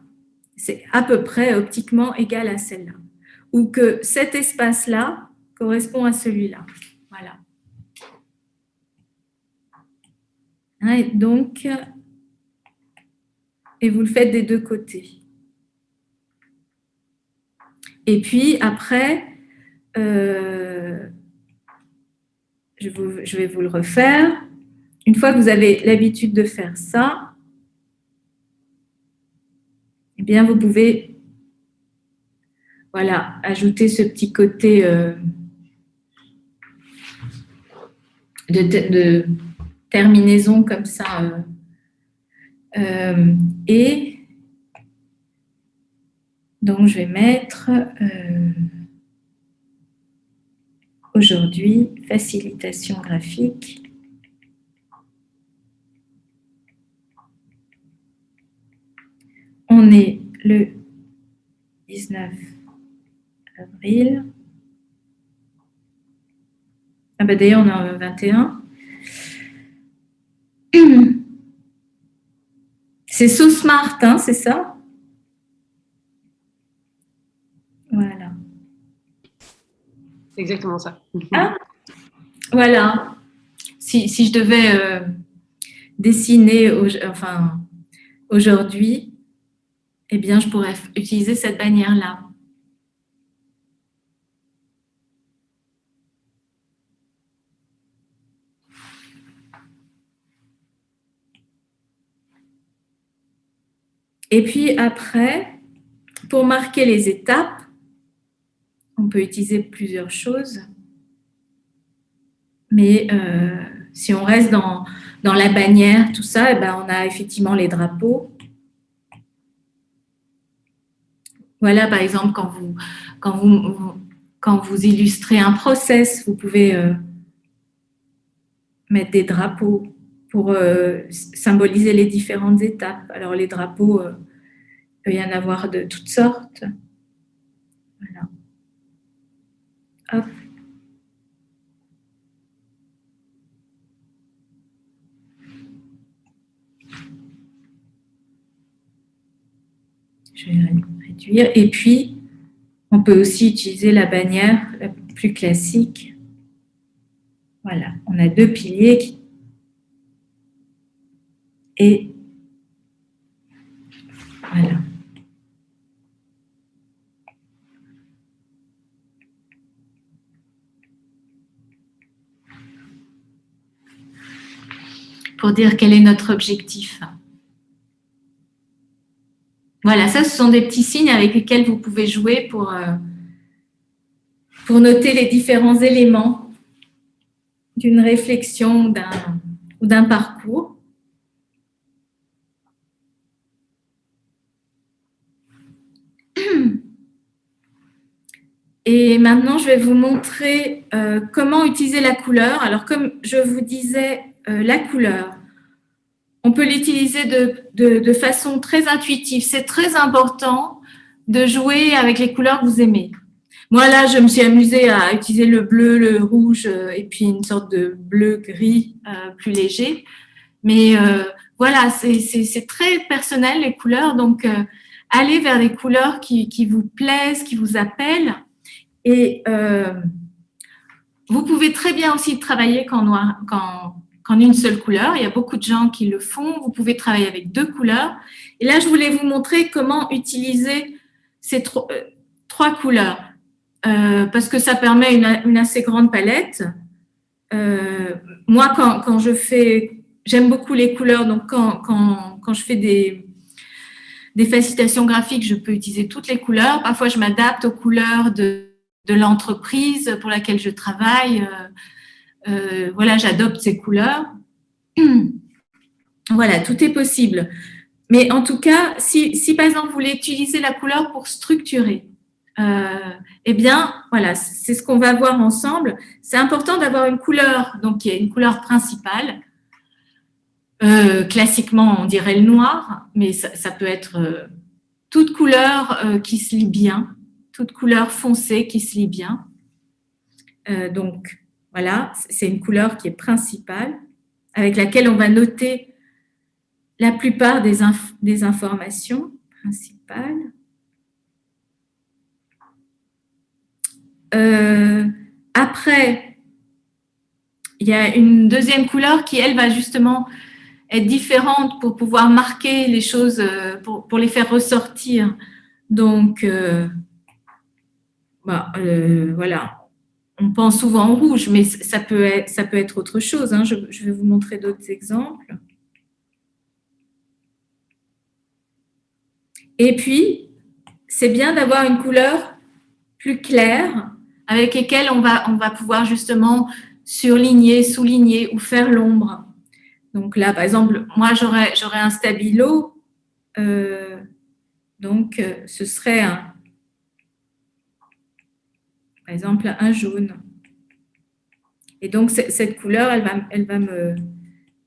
c'est à peu près optiquement égal à celle-là. Ou que cet espace-là correspond à celui-là. Voilà. Hein, et donc, et vous le faites des 2 côtés. Et puis après, je vais vous le refaire. Une fois que vous avez l'habitude de faire ça, eh bien vous pouvez voilà, ajouter ce petit côté de terminaison comme ça. Et donc, je vais mettre aujourd'hui facilitation graphique. On est le 19 avril. Ah ben d'ailleurs, on est en 21. C'est So Smart, hein, c'est ça? Voilà. C'est exactement ça. Ah, voilà. Si je devais dessiner aujourd'hui, eh bien, je pourrais utiliser cette bannière-là. Et puis après, pour marquer les étapes, on peut utiliser plusieurs choses. Mais si on reste dans la bannière, tout ça, eh ben, on a effectivement les drapeaux. Voilà, par exemple, quand vous illustrez un process, vous pouvez mettre des drapeaux pour symboliser les différentes étapes. Alors, les drapeaux, il peut y en avoir de toutes sortes. Voilà. Hop. Je vais réduire. Et puis, on peut aussi utiliser la bannière la plus classique. Voilà, on a 2 piliers et voilà. Pour dire quel est notre objectif. Voilà, ça, ce sont des petits signes avec lesquels vous pouvez jouer pour noter les différents éléments d'une réflexion ou d'un parcours. Et maintenant, je vais vous montrer comment utiliser la couleur. Alors, comme je vous disais, la couleur, on peut l'utiliser de façon très intuitive. C'est très important de jouer avec les couleurs que vous aimez. Moi, là, je me suis amusée à utiliser le bleu, le rouge et puis une sorte de bleu-gris plus léger. Mais voilà, c'est très personnel, les couleurs. Donc, allez vers des couleurs qui vous plaisent, qui vous appellent. Et vous pouvez très bien aussi travailler qu'en une seule couleur. Il y a beaucoup de gens qui le font. Vous pouvez travailler avec 2 couleurs. Et là, je voulais vous montrer comment utiliser ces 3 couleurs parce que ça permet une assez grande palette. Moi, quand je fais, j'aime beaucoup les couleurs, donc quand je fais des facilitations graphiques, je peux utiliser toutes les couleurs. Parfois, je m'adapte aux couleurs de l'entreprise pour laquelle je travaille. Voilà, j'adopte ces couleurs. Voilà, tout est possible. Mais en tout cas, si par exemple, vous voulez utiliser la couleur pour structurer, eh bien, voilà, c'est ce qu'on va voir ensemble. C'est important d'avoir une couleur, donc qui est une couleur principale. Classiquement, on dirait le noir, mais ça peut être toute couleur qui se lit bien, toute couleur foncée qui se lit bien. Donc, voilà, c'est une couleur qui est principale, avec laquelle on va noter la plupart des informations principales. Après, il y a une deuxième couleur qui, elle, va justement être différente pour pouvoir marquer les choses, pour les faire ressortir. Donc, voilà. On pense souvent au rouge, mais ça peut être autre chose. Hein. Je vais vous montrer d'autres exemples. Et puis, c'est bien d'avoir une couleur plus claire avec lesquelles on va pouvoir justement surligner, souligner ou faire l'ombre. Donc là, par exemple, moi, j'aurais un stabilo. Donc, ce serait, par exemple, un jaune. Et donc, cette couleur, elle va me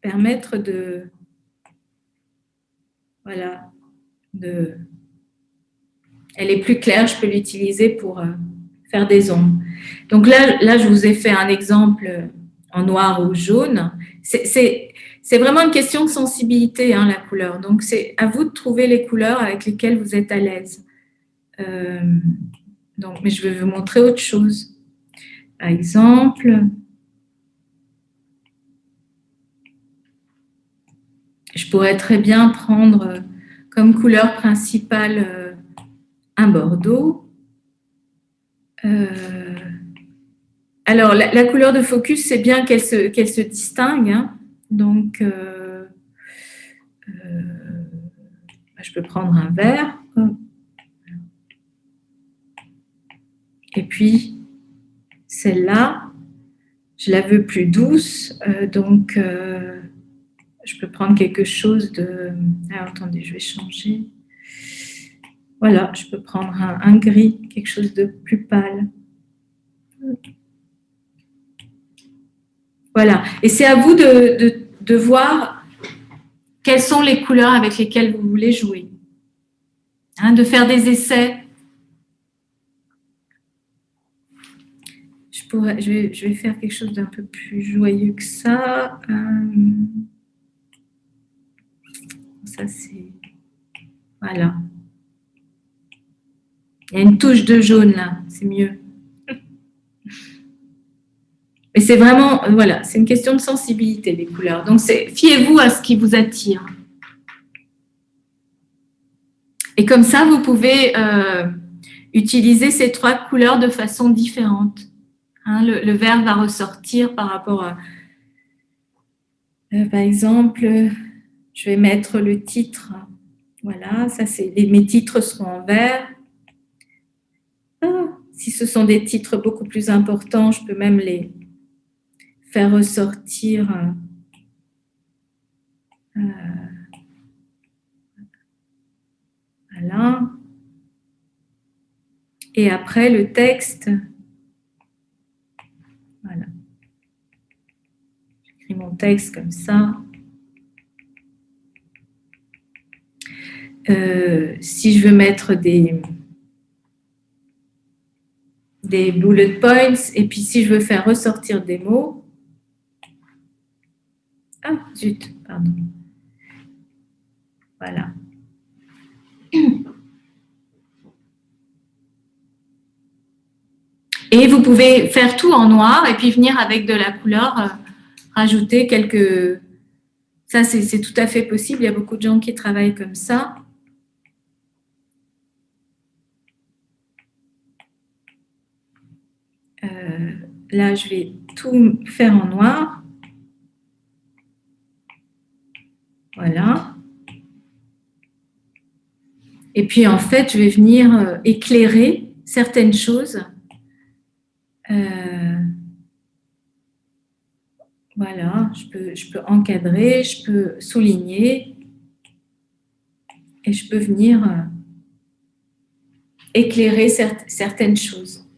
permettre de... Voilà. Elle est plus claire, je peux l'utiliser pour faire des ombres. Donc là, je vous ai fait un exemple en noir ou jaune. C'est vraiment une question de sensibilité, hein, la couleur. Donc, c'est à vous de trouver les couleurs avec lesquelles vous êtes à l'aise. Mais je vais vous montrer autre chose. Par exemple, je pourrais très bien prendre comme couleur principale un bordeaux. Alors, la couleur de focus, c'est bien qu'elle se distingue. Hein. Donc, je peux prendre un vert. Et puis, celle-là, je la veux plus douce. Donc, je peux prendre quelque chose de... Alors, attendez, je vais changer. Voilà, je peux prendre un gris, quelque chose de plus pâle. Voilà. Et c'est à vous de voir quelles sont les couleurs avec lesquelles vous voulez jouer. Hein, de faire des essais. Je vais faire quelque chose d'un peu plus joyeux que ça. Ça, c'est... Voilà. Il y a une touche de jaune là, c'est mieux. Mais c'est vraiment, voilà, c'est une question de sensibilité, les couleurs. Donc, fiez-vous à ce qui vous attire. Et comme ça, vous pouvez utiliser ces 3 couleurs de façon différente. Hein, le vert va ressortir par rapport à... par exemple, je vais mettre le titre. Voilà, ça c'est mes titres seront en vert. Si ce sont des titres beaucoup plus importants, je peux même les faire ressortir. Voilà. Et après, le texte. Voilà. J'écris mon texte comme ça. Si je veux mettre des bullet points, et puis si je veux faire ressortir des mots. Ah, zut, pardon. Voilà. Et vous pouvez faire tout en noir et puis venir avec de la couleur rajouter quelques... Ça, c'est tout à fait possible. Il y a beaucoup de gens qui travaillent comme ça. Là, je vais tout faire en noir. Voilà. Et puis, en fait, je vais venir éclairer certaines choses. Voilà, je peux encadrer, je peux souligner et je peux venir éclairer certaines choses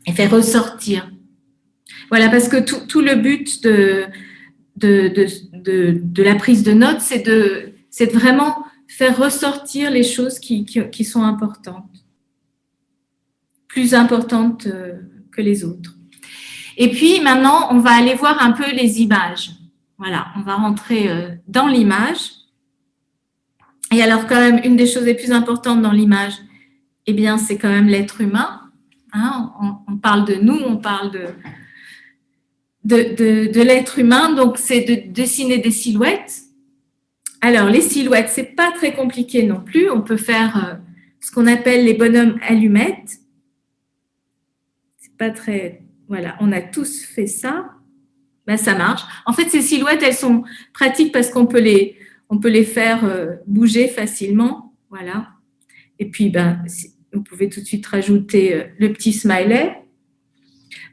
et faire ressortir. Voilà, parce que tout le but de la prise de notes, c'est de vraiment faire ressortir les choses qui sont importantes, plus importantes que les autres. Et puis maintenant, on va aller voir un peu les images. Voilà, on va rentrer dans l'image. Et alors quand même, une des choses les plus importantes dans l'image, eh bien, c'est quand même l'être humain. Hein, on parle de nous, on parle de l'être humain, donc c'est de dessiner des silhouettes. Alors, les silhouettes, c'est pas très compliqué non plus. On peut faire ce qu'on appelle les bonhommes allumettes. C'est pas très... Voilà, on a tous fait ça. Ben, ça marche. En fait, ces silhouettes, elles sont pratiques parce qu'on peut les faire bouger facilement. Voilà. Et puis, ben, vous pouvez tout de suite rajouter le petit smiley.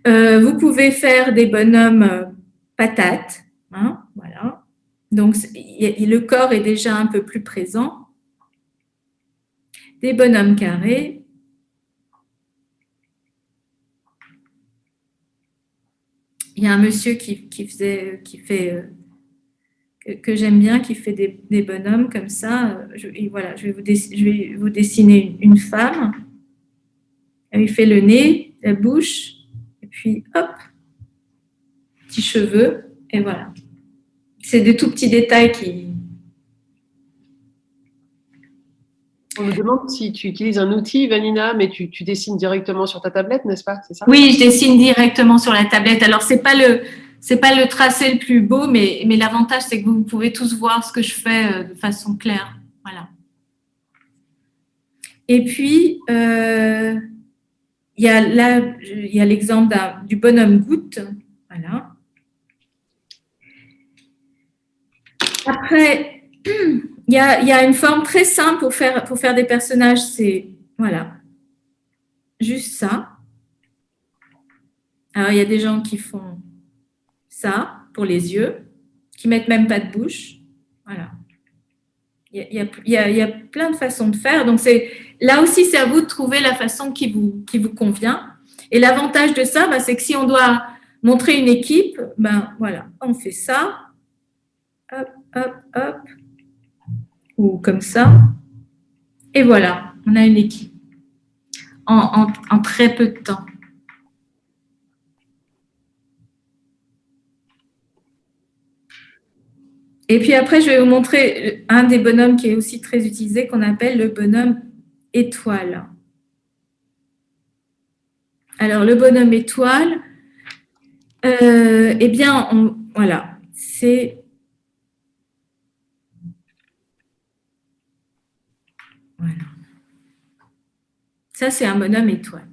Vous pouvez faire des bonhommes patates. Hein, voilà. Donc, le corps est déjà un peu plus présent. Des bonhommes carrés. Il y a un monsieur que j'aime bien, qui fait des bonhommes comme ça. Voilà, je vais vous dessiner une femme. Il fait le nez, la bouche, et puis hop, petits cheveux, et voilà. C'est des tout petits détails qui... On me demande si tu utilises un outil, Vanina, mais tu dessines directement sur ta tablette, n'est-ce pas? C'est ça? Oui, je dessine directement sur la tablette. Alors, c'est pas le tracé le plus beau, mais l'avantage, c'est que vous pouvez tous voir ce que je fais de façon claire. Voilà. Et puis, il y a l'exemple du bonhomme goutte. Voilà. Après, il y a une forme très simple pour faire des personnages. C'est, voilà, juste ça. Alors, il y a des gens qui font ça pour les yeux, qui mettent même pas de bouche. Voilà. Il y a plein de façons de faire. Donc, là aussi, c'est à vous de trouver la façon qui vous convient. Et l'avantage de ça, c'est que si on doit montrer une équipe, voilà, on fait ça. Hop, hop, hop. Ou comme ça. Et voilà, on a une équipe en très peu de temps. Et puis après, je vais vous montrer un des bonhommes qui est aussi très utilisé, qu'on appelle le bonhomme étoile. Alors, le bonhomme étoile, eh bien, voilà, c'est... Voilà. Ça, c'est un bonhomme étoile.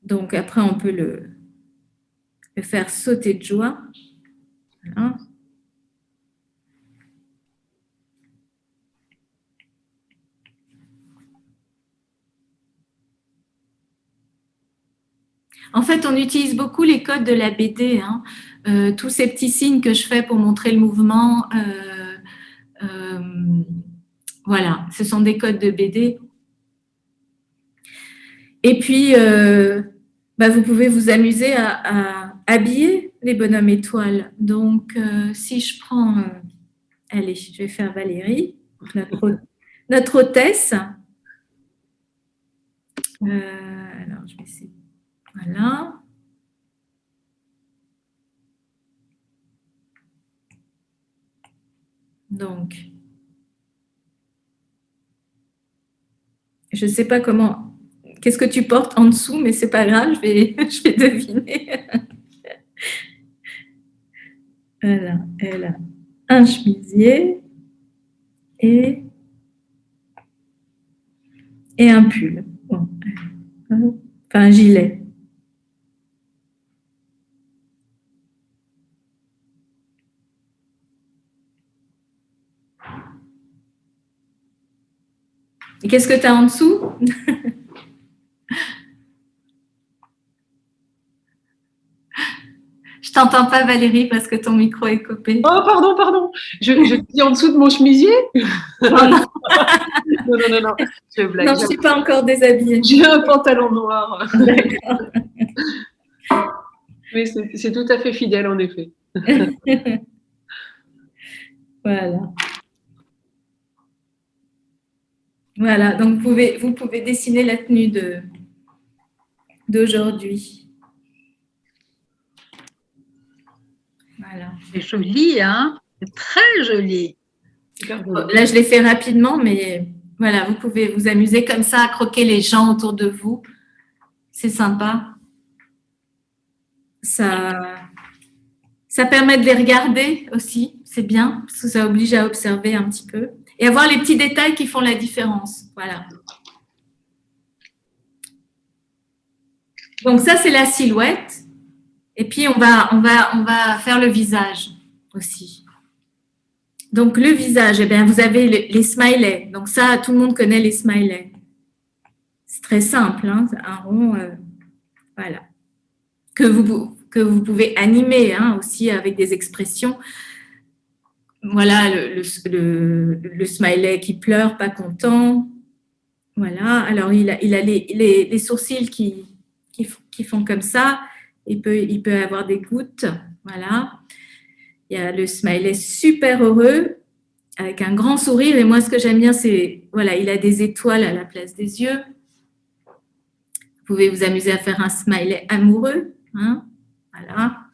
Donc, après, on peut le faire sauter de joie. Voilà. En fait, on utilise beaucoup les codes de la BD. Hein. Tous ces petits signes que je fais pour montrer le mouvement, voilà, ce sont des codes de BD. Et puis, vous pouvez vous amuser à habiller les bonhommes étoiles. Donc, si je prends... allez, je vais faire Valérie, notre hôtesse. Alors, je vais essayer. Voilà. Donc, je ne sais pas comment Qu'est-ce que tu portes en dessous? Mais c'est pas grave, je vais deviner. Voilà, elle a un chemisier et un pull. Bon. Enfin, un gilet. Et qu'est-ce que tu as en dessous? Je t'entends pas, Valérie, parce que ton micro est coupé. Oh, pardon. Je dis en dessous de mon chemisier. Non. Non. Je blague. Non, je ne suis pas encore déshabillée. J'ai un pantalon noir. D'accord. Mais c'est tout à fait fidèle, en effet. Voilà, donc vous pouvez dessiner la tenue d'aujourd'hui. Voilà. C'est joli, hein? C'est très joli. Là, je l'ai fait rapidement, mais voilà, vous pouvez vous amuser comme ça à croquer les gens autour de vous. C'est sympa. Ça permet de les regarder aussi, c'est bien, parce que ça oblige à observer un petit peu et à voir les petits détails qui font la différence. Voilà. Donc ça, c'est la silhouette. Et puis, on va faire le visage aussi. Donc, le visage, eh bien, vous avez les smileys. Donc ça, tout le monde connaît les smileys. C'est très simple, hein, un rond, voilà. Que vous pouvez animer aussi avec des expressions. Voilà, le smiley qui pleure, pas content. Voilà, alors il a les sourcils qui font comme ça. Il peut avoir des gouttes. Voilà. Il y a le smiley super heureux avec un grand sourire. Et moi, ce que j'aime bien, c'est, voilà, il a des étoiles à la place des yeux. Vous pouvez vous amuser à faire un smiley amoureux. Hein, voilà.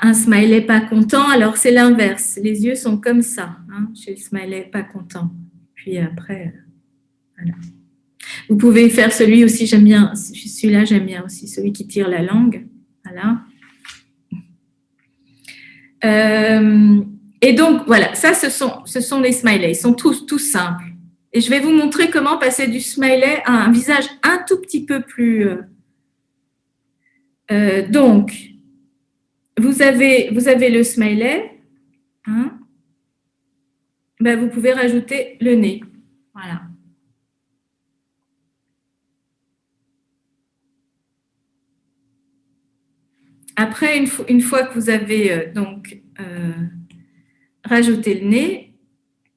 Un smiley pas content, alors c'est l'inverse. Les yeux sont comme ça, chez le smiley pas content. Puis après, voilà. Vous pouvez faire celui aussi, j'aime bien, celui-là j'aime bien aussi, celui qui tire la langue. Voilà. Et donc, voilà, ça, ce sont les smileys. Ils sont tous simples. Et je vais vous montrer comment passer du smiley à un visage un tout petit peu plus... donc, vous avez le smiley. Ben, vous pouvez rajouter le nez. Voilà. Après, une fois que vous avez rajouté le nez,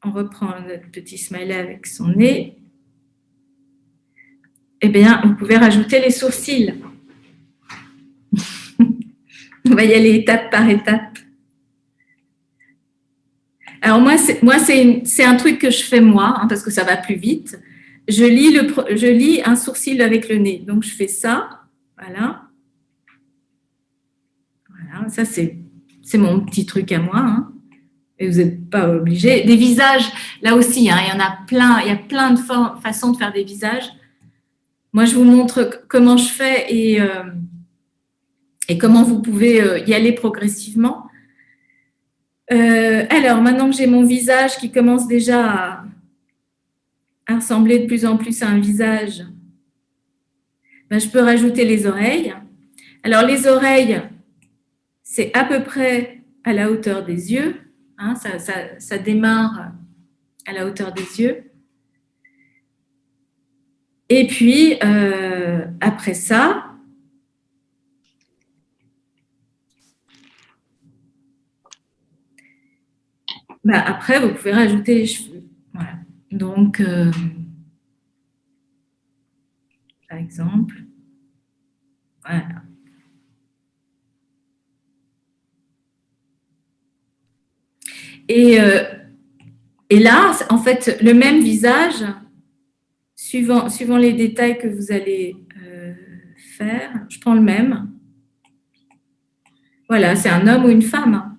on reprend notre petit smiley avec son nez. Eh bien, vous pouvez rajouter les sourcils. On va y aller étape par étape. Alors moi, c'est un truc que je fais moi, parce que ça va plus vite. Je lis un sourcil avec le nez. Donc, je fais ça. Voilà. Voilà, ça, c'est mon petit truc à moi. Et vous n'êtes pas obligé. Des visages, là aussi, il y en a plein. Il y a plein de façons de faire des visages. Moi, je vous montre comment je fais et comment vous pouvez y aller progressivement. Alors, maintenant que j'ai mon visage qui commence déjà à ressembler de plus en plus à un visage, ben, je peux rajouter les oreilles. Alors, les oreilles, c'est à peu près à la hauteur des yeux. Ça démarre à la hauteur des yeux. Et puis, après ça, ben après, vous pouvez rajouter les cheveux. Voilà. Donc, par exemple, voilà. Et là, en fait, le même visage, suivant les détails que vous allez faire, je prends le même. Voilà, c'est un homme ou une femme.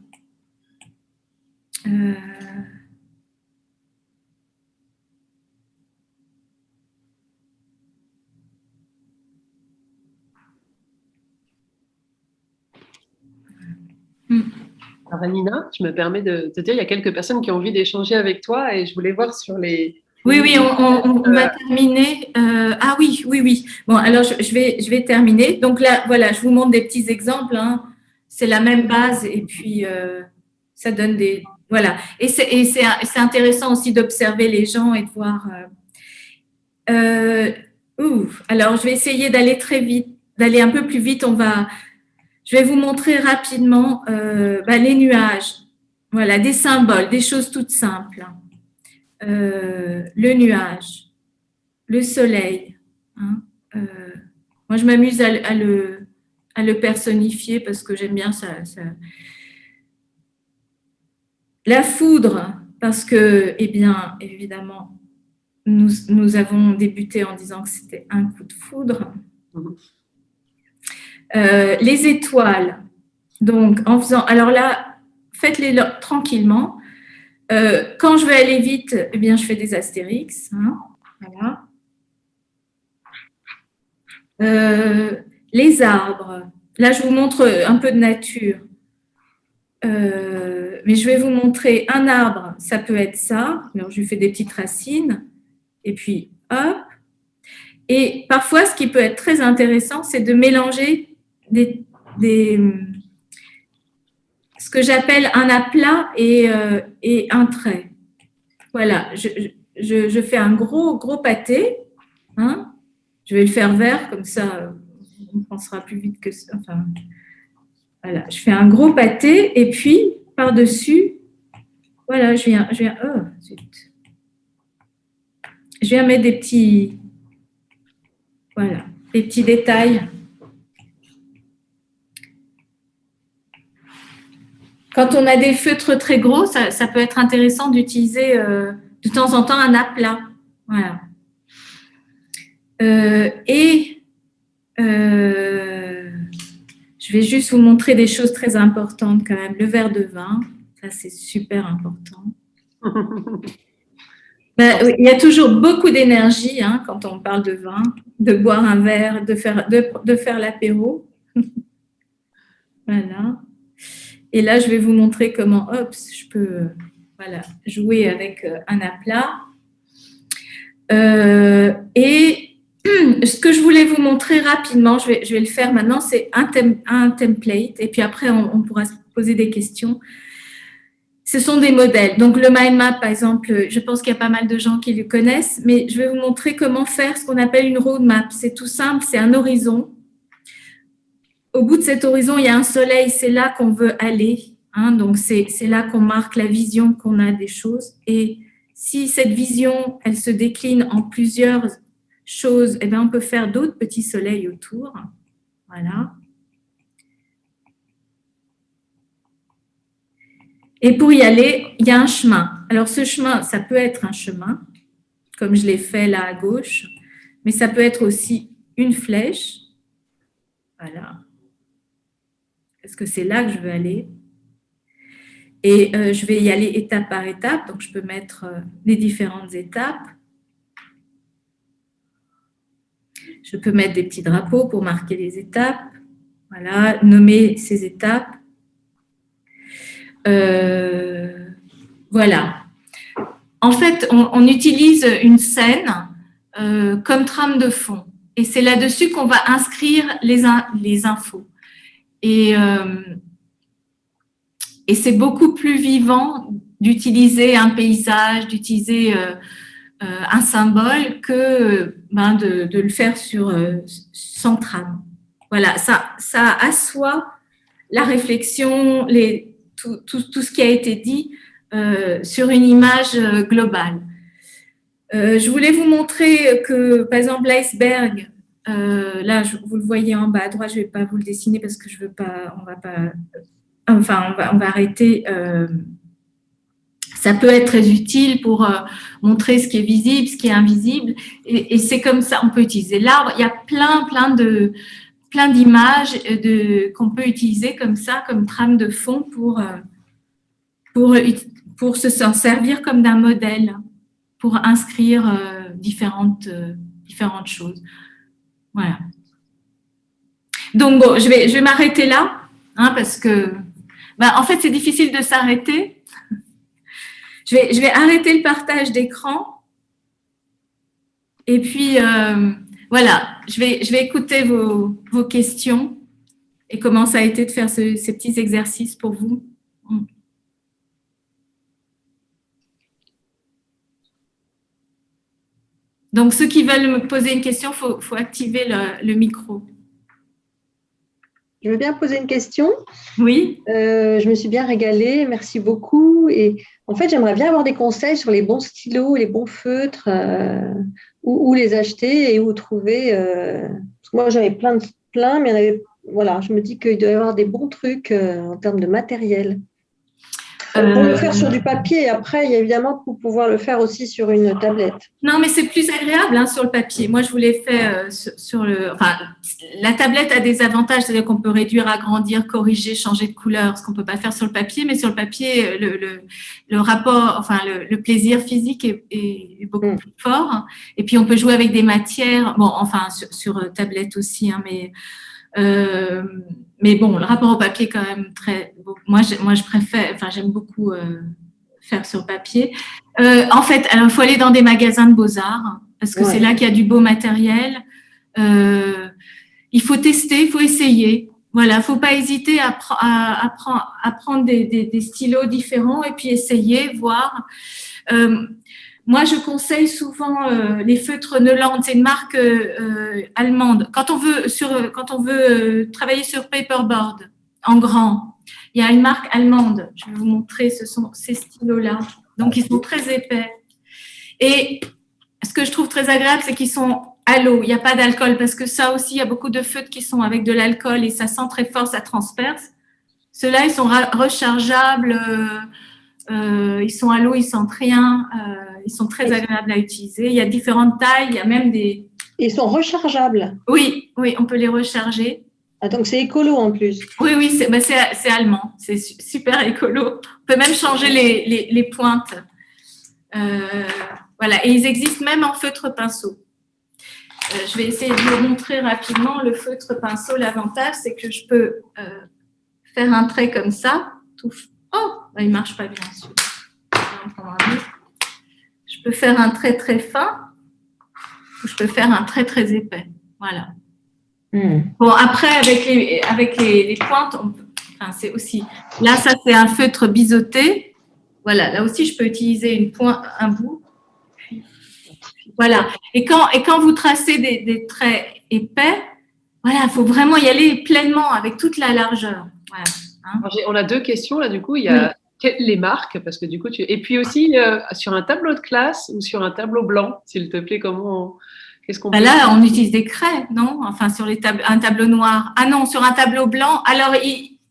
Vanina, je me permets de te dire, il y a quelques personnes qui ont envie d'échanger avec toi et je voulais voir sur les… Oui, on va terminer. Oui. Bon, alors je vais terminer. Donc là, voilà, je vous montre des petits exemples. Hein. C'est la même base et puis ça donne des… Voilà. Et c'est intéressant aussi d'observer les gens et de voir… alors, je vais essayer d'aller très vite, d'aller un peu plus vite. Je vais vous montrer rapidement les nuages. Voilà, des symboles, des choses toutes simples. Le nuage, le soleil. Hein, moi, je m'amuse à le personnifier parce que j'aime bien ça. La foudre, parce que, eh bien, évidemment, nous avons débuté en disant que c'était un coup de foudre. Les étoiles. Donc, en faisant… Alors là, faites-les tranquillement. Quand je veux aller vite, eh bien, je fais des astérix. Hein, voilà. Les arbres. Là, je vous montre un peu de nature. Mais je vais vous montrer un arbre. Ça peut être ça. Alors, je lui fais des petites racines. Et puis, hop. Et parfois, ce qui peut être très intéressant, c'est de mélanger ce que j'appelle un aplat et un trait. Voilà, je fais un gros pâté. Hein. Je vais le faire vert, comme ça, on pensera plus vite que ça. Enfin, voilà, je fais un gros pâté et puis, par-dessus, voilà, je viens mettre des petits… Voilà, des petits détails. Quand on a des feutres très gros, ça peut être intéressant d'utiliser de temps en temps un aplat. Voilà. Je vais juste vous montrer des choses très importantes quand même. Le verre de vin, ça c'est super important. Il y a toujours beaucoup d'énergie hein, quand on parle de vin, de boire un verre, de faire l'apéro. Voilà. Et là, je vais vous montrer comment, je peux jouer avec un aplat. Et ce que je voulais vous montrer rapidement, je vais le faire maintenant, c'est un template. Et puis après, on pourra se poser des questions. Ce sont des modèles. Donc, le mind map, par exemple, je pense qu'il y a pas mal de gens qui le connaissent, mais je vais vous montrer comment faire ce qu'on appelle une roadmap. C'est tout simple, c'est un horizon. Au bout de cet horizon, il y a un soleil, c'est là qu'on veut aller. Hein, donc, c'est là qu'on marque la vision qu'on a des choses. Et si cette vision, elle se décline en plusieurs choses, eh bien, on peut faire d'autres petits soleils autour. Voilà. Et pour y aller, il y a un chemin. Alors, ce chemin, ça peut être un chemin, comme je l'ai fait là à gauche, mais ça peut être aussi une flèche. Voilà. Parce que c'est là que je veux aller. Et je vais y aller étape par étape. Donc, je peux mettre les différentes étapes. Je peux mettre des petits drapeaux pour marquer les étapes. Voilà, nommer ces étapes. Voilà. En fait, on utilise une scène comme trame de fond. Et c'est là-dessus qu'on va inscrire les infos. Et c'est beaucoup plus vivant d'utiliser un paysage, d'utiliser un symbole que de le faire sans trame. Voilà, ça assoit la réflexion, tout ce qui a été dit sur une image globale. Je voulais vous montrer que, par exemple, l'iceberg, là, vous le voyez en bas à droite, je ne vais pas vous le dessiner parce que je veux pas, on va arrêter. Ça peut être très utile pour montrer ce qui est visible, ce qui est invisible. Et c'est comme ça, on peut utiliser l'arbre. Il y a plein d'images qu'on peut utiliser comme ça, comme trame de fond pour s'en servir comme d'un modèle, pour inscrire différentes choses. Voilà. Donc, bon, je vais m'arrêter là, hein, parce que En fait, c'est difficile de s'arrêter. Je vais arrêter le partage d'écran. Et puis, voilà, je vais écouter vos questions et comment ça a été de faire ces petits exercices pour vous. Donc, ceux qui veulent me poser une question, faut activer le micro. Je veux bien poser une question. Oui. Je me suis bien régalée, merci beaucoup. Et en fait, j'aimerais bien avoir des conseils sur les bons stylos, les bons feutres, où les acheter et où trouver. Parce que moi, j'avais plein, mais il y en avait, voilà, je me dis qu'il doit y avoir des bons trucs en termes de matériel. Pour le faire sur du papier, et après, il y a évidemment pour pouvoir le faire aussi sur une tablette. Non, mais c'est plus agréable sur le papier. Moi, je vous l'ai fait sur le… Enfin, la tablette a des avantages, c'est-à-dire qu'on peut réduire, agrandir, corriger, changer de couleur, ce qu'on ne peut pas faire sur le papier. Mais sur le papier, le rapport, enfin, le plaisir physique est beaucoup plus fort. Et puis, on peut jouer avec des matières. Bon, enfin, sur tablette aussi, mais bon, le rapport au papier est quand même très… Moi, je préfère… Enfin, j'aime beaucoup faire sur papier. En fait, alors, il faut aller dans des magasins de beaux-arts parce que c'est là qu'il y a du beau matériel. Il faut tester, il faut essayer. Voilà, il ne faut pas hésiter à prendre des stylos différents et puis essayer, voir. Moi, je conseille souvent les feutres Neuland. C'est une marque allemande. Quand on veut travailler sur paperboard en grand, il y a une marque allemande. Je vais vous montrer. Ce sont ces stylos-là. Donc, ils sont très épais. Et ce que je trouve très agréable, c'est qu'ils sont à l'eau. Il n'y a pas d'alcool parce que ça aussi, il y a beaucoup de feutres qui sont avec de l'alcool et ça sent très fort, ça transperce. Ceux-là, ils sont rechargeables. Ils sont à l'eau, ils sentent rien. Ils sont très agréables à utiliser. Il y a différentes tailles. Il y a même des… Ils sont rechargeables. Oui, on peut les recharger. Ah, donc c'est écolo en plus. Oui, c'est allemand. C'est super écolo. On peut même changer les pointes. Voilà. Et ils existent même en feutre pinceau. Je vais essayer de vous montrer rapidement le feutre pinceau. L'avantage, c'est que je peux faire un trait comme ça. Oh, il ne marche pas bien sûr. Je peux faire un trait très fin ou je peux faire un trait très épais. Voilà. Bon, après, avec les pointes, c'est aussi… Là, ça, c'est un feutre biseauté. Voilà, là aussi, je peux utiliser un bout. Voilà. Et quand vous tracez des traits épais, voilà, il faut vraiment y aller pleinement avec toute la largeur. Voilà. On a deux questions là, du coup. Il y a les marques, parce que du coup, et puis aussi sur un tableau de classe ou sur un tableau blanc, s'il te plaît, qu'est-ce qu'on peut… Là, on utilise des craies, non? Enfin, sur un tableau noir. Ah non, sur un tableau blanc. Alors,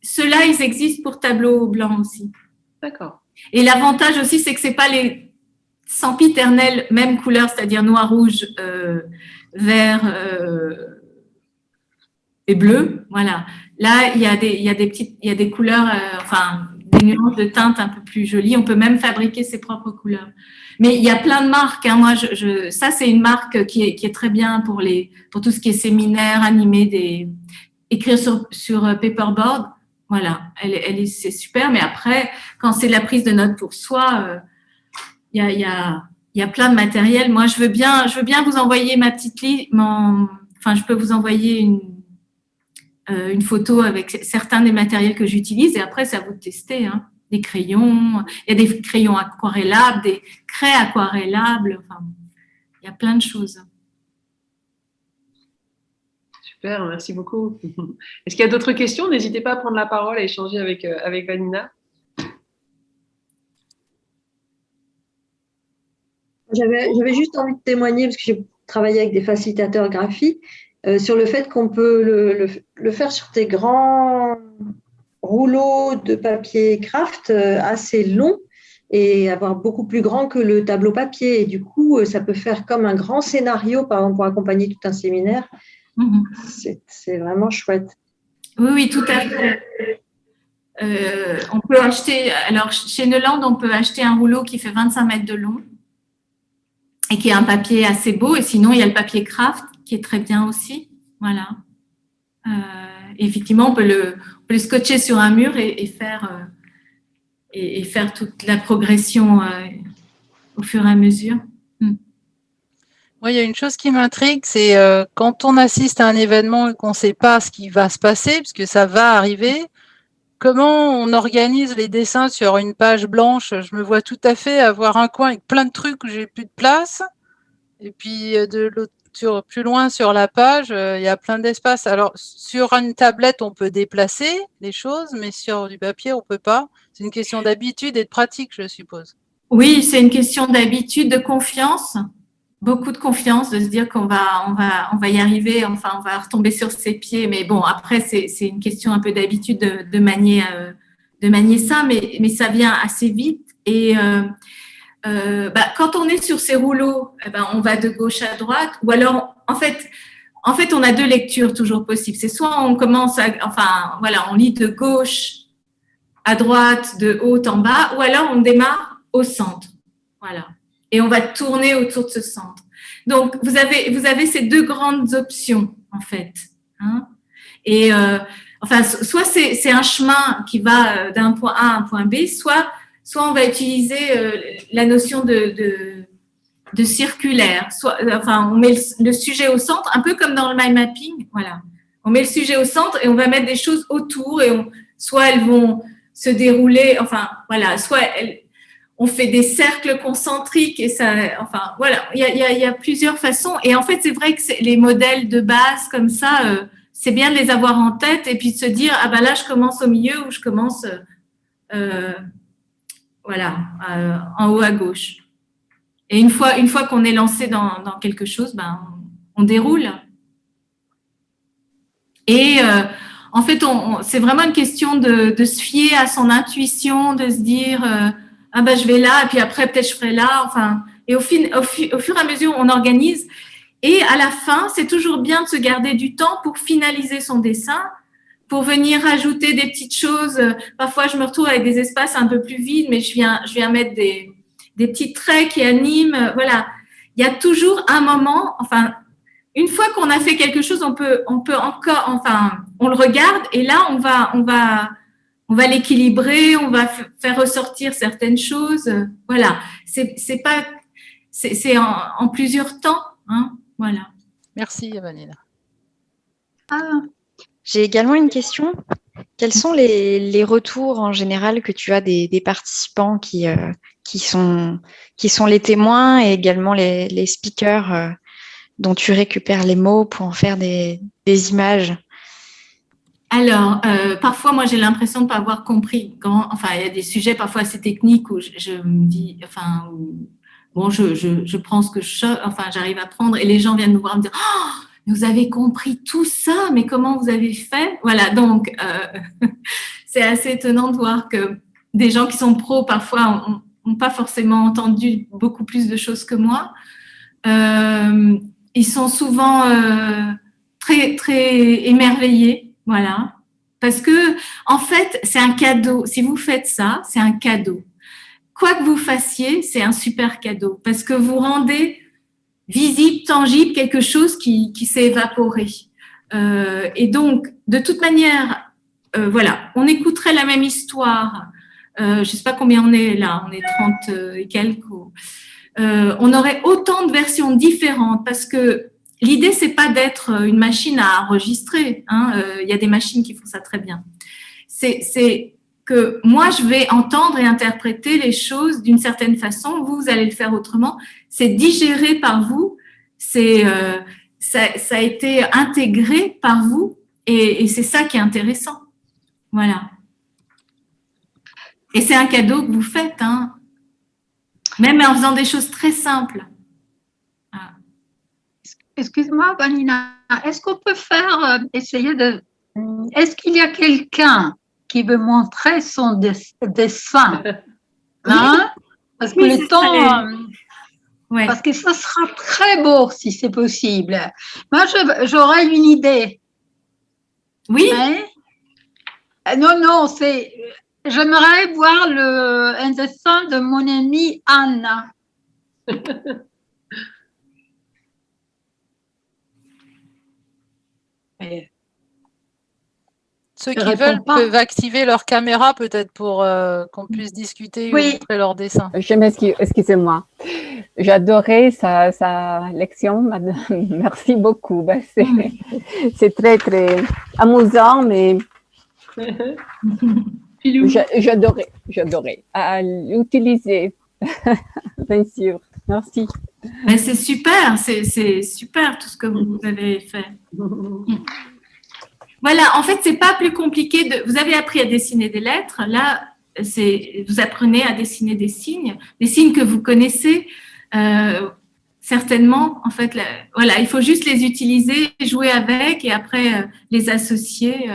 ceux-là, ils existent pour tableau blanc aussi. D'accord. Et l'avantage aussi, c'est que c'est pas les sempiternelles mêmes couleurs, c'est-à-dire noir, rouge, vert et bleu. Voilà. Là, il y a des couleurs, des nuances de teintes un peu plus jolies. On peut même fabriquer ses propres couleurs. Mais il y a plein de marques. Moi, ça, c'est une marque qui est très bien pour tout ce qui est séminaire, animé, écrire sur paperboard. Voilà, c'est super. Mais après, quand c'est la prise de notes pour soi, il y a plein de matériel. Moi, je veux bien vous envoyer ma petite liste. Je peux vous envoyer une photo avec certains des matériels que j'utilise et après, c'est à vous de tester. Des crayons, il y a des crayons aquarellables, des craies aquarellables. Il y a plein de choses. Super, merci beaucoup. Est-ce qu'il y a d'autres questions? N'hésitez pas à prendre la parole et échanger avec Vanina. J'avais juste envie de témoigner, parce que j'ai travaillé avec des facilitateurs graphiques, sur le fait qu'on peut le faire sur des grands rouleaux de papier craft assez longs et avoir beaucoup plus grand que le tableau papier. Et du coup, ça peut faire comme un grand scénario, par exemple, pour accompagner tout un séminaire. C'est vraiment chouette. Oui, tout à fait. On peut acheter, alors chez Neuland, on peut acheter un rouleau qui fait 25 mètres de long et qui est un papier assez beau. Et sinon, il y a le papier craft qui est très bien aussi. Voilà. Effectivement, on peut le scotcher sur un mur et faire toute la progression au fur et à mesure. Moi, il y a une chose qui m'intrigue, c'est quand on assiste à un événement et qu'on ne sait pas ce qui va se passer, puisque ça va arriver, comment on organise les dessins sur une page blanche? Je me vois tout à fait avoir un coin avec plein de trucs où j'ai plus de place, et puis plus loin sur la page, il y a plein d'espace. Alors, sur une tablette, on peut déplacer les choses, mais sur du papier, on ne peut pas. C'est une question d'habitude et de pratique, je suppose. Oui, c'est une question d'habitude, de confiance. Beaucoup de confiance, de se dire qu'on va y arriver, enfin, on va retomber sur ses pieds. Mais bon, après, c'est une question un peu d'habitude de manier ça, mais ça vient assez vite. Et quand on est sur ces rouleaux, on va de gauche à droite, ou alors, en fait, on a deux lectures toujours possibles. C'est soit on commence on lit de gauche à droite, de haut en bas, ou alors on démarre au centre. Voilà. Et on va tourner autour de ce centre. Donc, vous avez ces deux grandes options, en fait. Hein. Et soit c'est un chemin qui va d'un point A à un point B, soit on va utiliser la notion de circulaire. On met le sujet au centre, un peu comme dans le mind mapping. Voilà. On met le sujet au centre et on va mettre des choses autour et soit elles vont se dérouler, soit on fait des cercles concentriques et ça, il y a plusieurs façons. Et en fait, c'est vrai que les modèles de base comme ça, c'est bien de les avoir en tête et puis de se dire, là, je commence au milieu ou je commence, en haut à gauche. Et une fois qu'on est lancé dans quelque chose, on déroule. Et en fait, c'est vraiment une question de se fier à son intuition, de se dire je vais là, et puis après peut-être je ferai là. Et au fur et à mesure, on organise. Et à la fin, c'est toujours bien de se garder du temps pour finaliser son dessin, pour venir ajouter des petites choses. Parfois, je me retrouve avec des espaces un peu plus vides, mais je viens mettre des petits traits qui animent. Voilà, il y a toujours un moment. Une fois qu'on a fait quelque chose, on peut encore, on le regarde et là, on va l'équilibrer, on va faire ressortir certaines choses. Voilà, c'est en plusieurs temps, hein. Voilà. Merci, Vanina. J'ai également une question. Quels sont les retours en général que tu as des participants qui sont les témoins et également les speakers dont tu récupères les mots pour en faire des images? Alors, parfois, moi, j'ai l'impression de ne pas avoir compris. Il y a des sujets parfois assez techniques où je me dis, je prends ce que j'arrive à prendre et les gens viennent nous voir et me dire, oh, vous avez compris tout ça, mais comment vous avez fait? Voilà, donc, c'est assez étonnant de voir que des gens qui sont pros, parfois, n'ont pas forcément entendu beaucoup plus de choses que moi. Ils sont souvent très, très émerveillés, voilà. Parce que, en fait, c'est un cadeau. Si vous faites ça, c'est un cadeau. Quoi que vous fassiez, c'est un super cadeau. Parce que vous rendez visible, tangible, quelque chose qui s'est évaporé. Et donc, de toute manière, on écouterait la même histoire. Je ne sais pas combien on est là, on est 30 et quelques. On aurait autant de versions différentes parce que l'idée, c'est pas d'être une machine à enregistrer. Y a des machines qui font ça très bien. C'est que moi, je vais entendre et interpréter les choses d'une certaine façon. Vous allez le faire autrement. C'est digéré par vous. Ça a été intégré par vous. Et c'est ça qui est intéressant. Voilà. Et c'est un cadeau que vous faites, hein. Même en faisant des choses très simples. Ah. Excuse-moi, Vanina, est-ce qu'on peut est-ce qu'il y a quelqu'un qui veut montrer son dessin, hein? Parce que le temps, parce que ça sera très beau si c'est possible. Moi, j'aurais une idée. Oui. Hein? Non, j'aimerais voir un dessin de mon amie Anna. Ceux qui répond veulent pas. peuvent activer leur caméra peut-être pour qu'on puisse discuter ou Oui. montrer leur dessin. Je m'excuse, excusez-moi. J'adorais sa lection, madame. Merci beaucoup. Ben, c'est très, très amusant, mais Pilou. j'adorais à l'utiliser, bien sûr. Merci. Mais c'est super, c'est super tout ce que vous avez fait. Voilà, en fait, c'est pas plus compliqué. Vous avez appris à dessiner des lettres. Là, vous apprenez à dessiner des signes que vous connaissez certainement. En fait, voilà, il faut juste les utiliser, jouer avec et après les associer.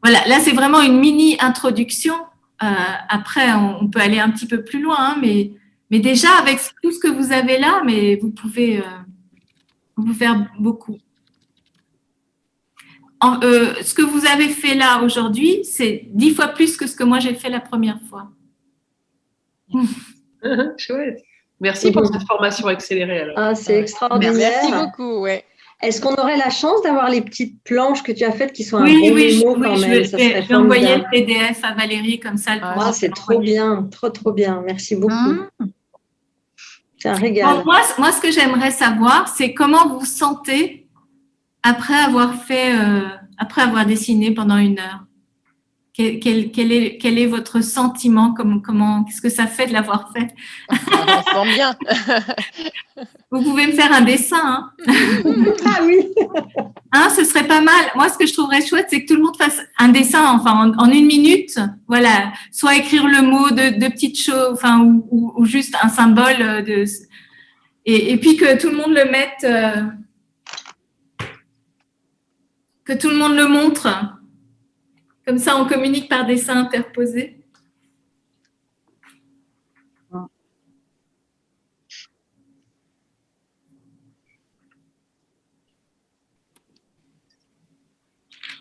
Voilà, là, c'est vraiment une mini introduction. Après, on peut aller un petit peu plus loin, hein, mais déjà avec tout ce que vous avez là, mais vous pouvez faire beaucoup. Ce que vous avez fait là aujourd'hui, c'est 10 fois plus que ce que moi j'ai fait la première fois. Chouette. Merci pour cette formation accélérée. Alors. Ah, c'est extraordinaire. Merci beaucoup, ouais. Est-ce qu'on aurait la chance d'avoir les petites planches que tu as faites qui sont un Oui, bon oui, mémo quand même? Ça serait je vais envoyer le formidable. PDF à Valérie comme ça. Ah, c'est trop bien, trop bien. Merci beaucoup. C'est un régal. Bon, moi, ce que j'aimerais savoir, c'est comment vous vous sentez après avoir dessiné pendant 1 heure. Quel est votre sentiment? Qu'est-ce que ça fait de l'avoir fait? On se sent bien. Vous pouvez me faire un dessin, hein? Ah oui. Hein, ce serait pas mal. Moi, ce que je trouverais chouette, c'est que tout le monde fasse un dessin, enfin, en 1 minute. Voilà. Soit écrire le mot de petites choses, enfin, ou juste un symbole et puis que tout le monde le mette, que tout le monde le montre. Comme ça, on communique par dessin interposé.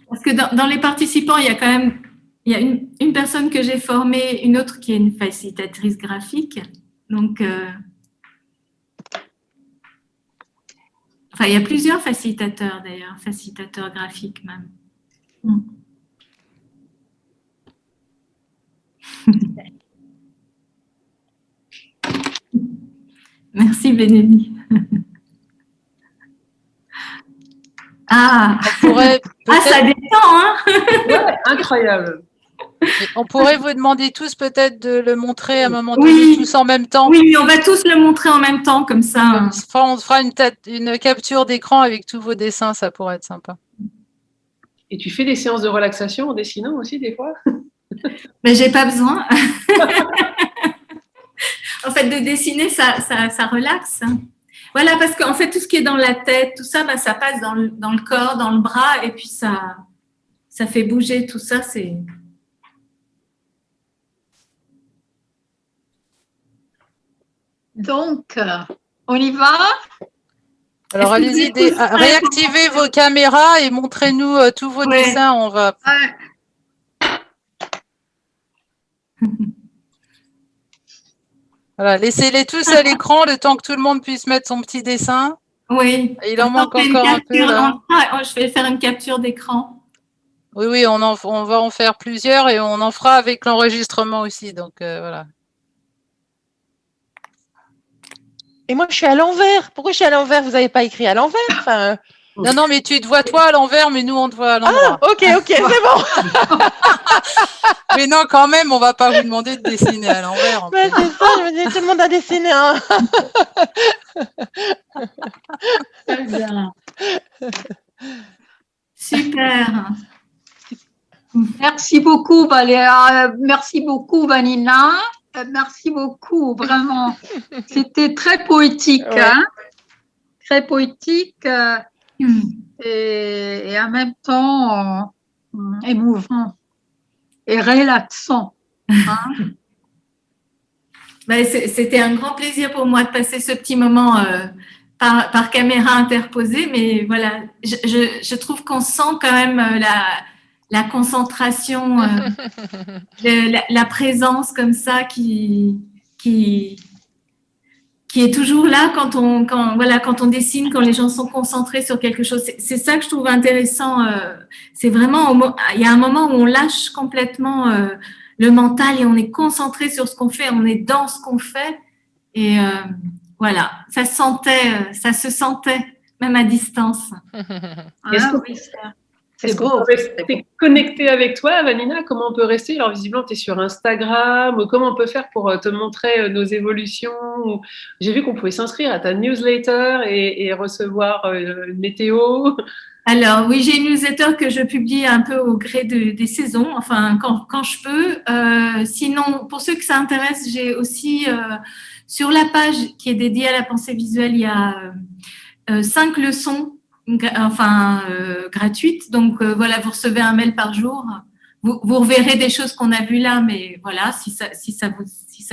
Parce que dans les participants, il y a une personne que j'ai formée, une autre qui est une facilitatrice graphique. Donc, enfin, il y a plusieurs facilitateurs d'ailleurs, facilitateurs graphiques même. Merci Bénélie. Ah, ça détend, hein? Ouais, incroyable. On pourrait vous demander tous peut-être de le montrer à un moment donné, tous en même temps. Oui, on va tous le montrer en même temps, comme ça. On fera une capture d'écran avec tous vos dessins, ça pourrait être sympa. Et tu fais des séances de relaxation en dessinant aussi des fois? Mais j'ai pas besoin. En fait, de dessiner, ça relaxe. Voilà, parce qu'en fait, tout ce qui est dans la tête, tout ça, ça passe dans le corps, dans le bras, et puis ça fait bouger tout ça. Donc, on y va? Alors, allez-y, réactivez vos caméras et montrez-nous tous vos dessins. On va. Voilà, laissez-les tous à l'écran le temps que tout le monde puisse mettre son petit dessin. Oui. Et il en manque encore un peu là. Je vais faire une capture d'écran. Oui, on va en faire plusieurs et on en fera avec l'enregistrement aussi. Donc voilà. Et moi, je suis à l'envers. Pourquoi je suis à l'envers? Vous n'avez pas écrit à l'envers? Enfin... Non, mais tu te vois toi à l'envers, mais nous, on te voit à l'endroit. Ah, ok, c'est bon. Mais non, quand même, on ne va pas vous demander de dessiner à l'envers. C'est ça, je me dis, tout le monde a dessiné un. Très bien. Super. Merci beaucoup, Valéa. Merci beaucoup, Vanina. Merci beaucoup, vraiment. C'était très poétique, hein? Très poétique et en même temps émouvant et relaxant. Hein? C'était un grand plaisir pour moi de passer ce petit moment par caméra interposée, mais voilà, je trouve qu'on sent quand même la concentration, la présence comme ça qui qui est toujours là quand on dessine, quand les gens sont concentrés sur quelque chose. C'est ça que je trouve intéressant. C'est vraiment, il y a un moment où on lâche complètement le mental et on est concentré sur ce qu'on fait, on est dans ce qu'on fait. Et voilà, ça se sentait, même à distance. Est-ce qu'on peut rester connecté avec toi, Vanina? Comment on peut rester? Alors, visiblement, tu es sur Instagram. Comment on peut faire pour te montrer nos évolutions? J'ai vu qu'on pouvait s'inscrire à ta newsletter et recevoir une météo. Alors, oui, j'ai une newsletter que je publie un peu au gré des saisons, enfin, quand je peux. Sinon, pour ceux que ça intéresse, j'ai aussi, sur la page qui est dédiée à la pensée visuelle, il y a 5 leçons gratuite. Donc, voilà, vous recevez un mail par jour. Vous reverrez des choses qu'on a vues là, mais voilà, si ça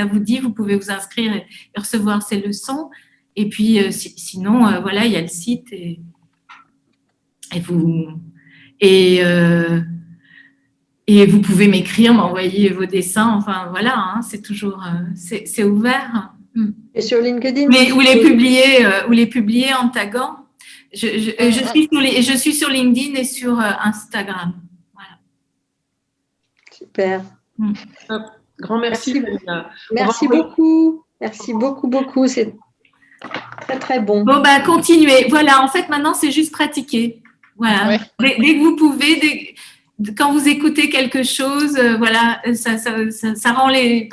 vous dit, vous pouvez vous inscrire et recevoir ces leçons. Et puis, sinon, voilà, il y a le site et vous pouvez m'écrire, m'envoyer vos dessins. Enfin, voilà, hein, c'est toujours, c'est ouvert. Et sur LinkedIn? Mais ou les publier en taguant. Je suis sur LinkedIn et sur Instagram. Voilà. Super. Grand merci, Vanina. Merci beaucoup. Merci beaucoup. C'est très, très bon. Bon, bah, continuez. Voilà, en fait, maintenant, c'est juste pratiquer. Voilà. Ouais. Dès que vous pouvez, quand vous écoutez quelque chose, voilà, ça rend les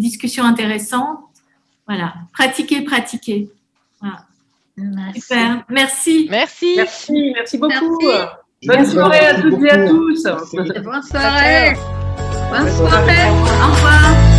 discussions intéressantes. Voilà. Pratiquer. Voilà. Merci. Super. Merci. Merci beaucoup. Merci. Bonne soirée à toutes et à tous. Bonne soirée. Bonne soirée. Au revoir.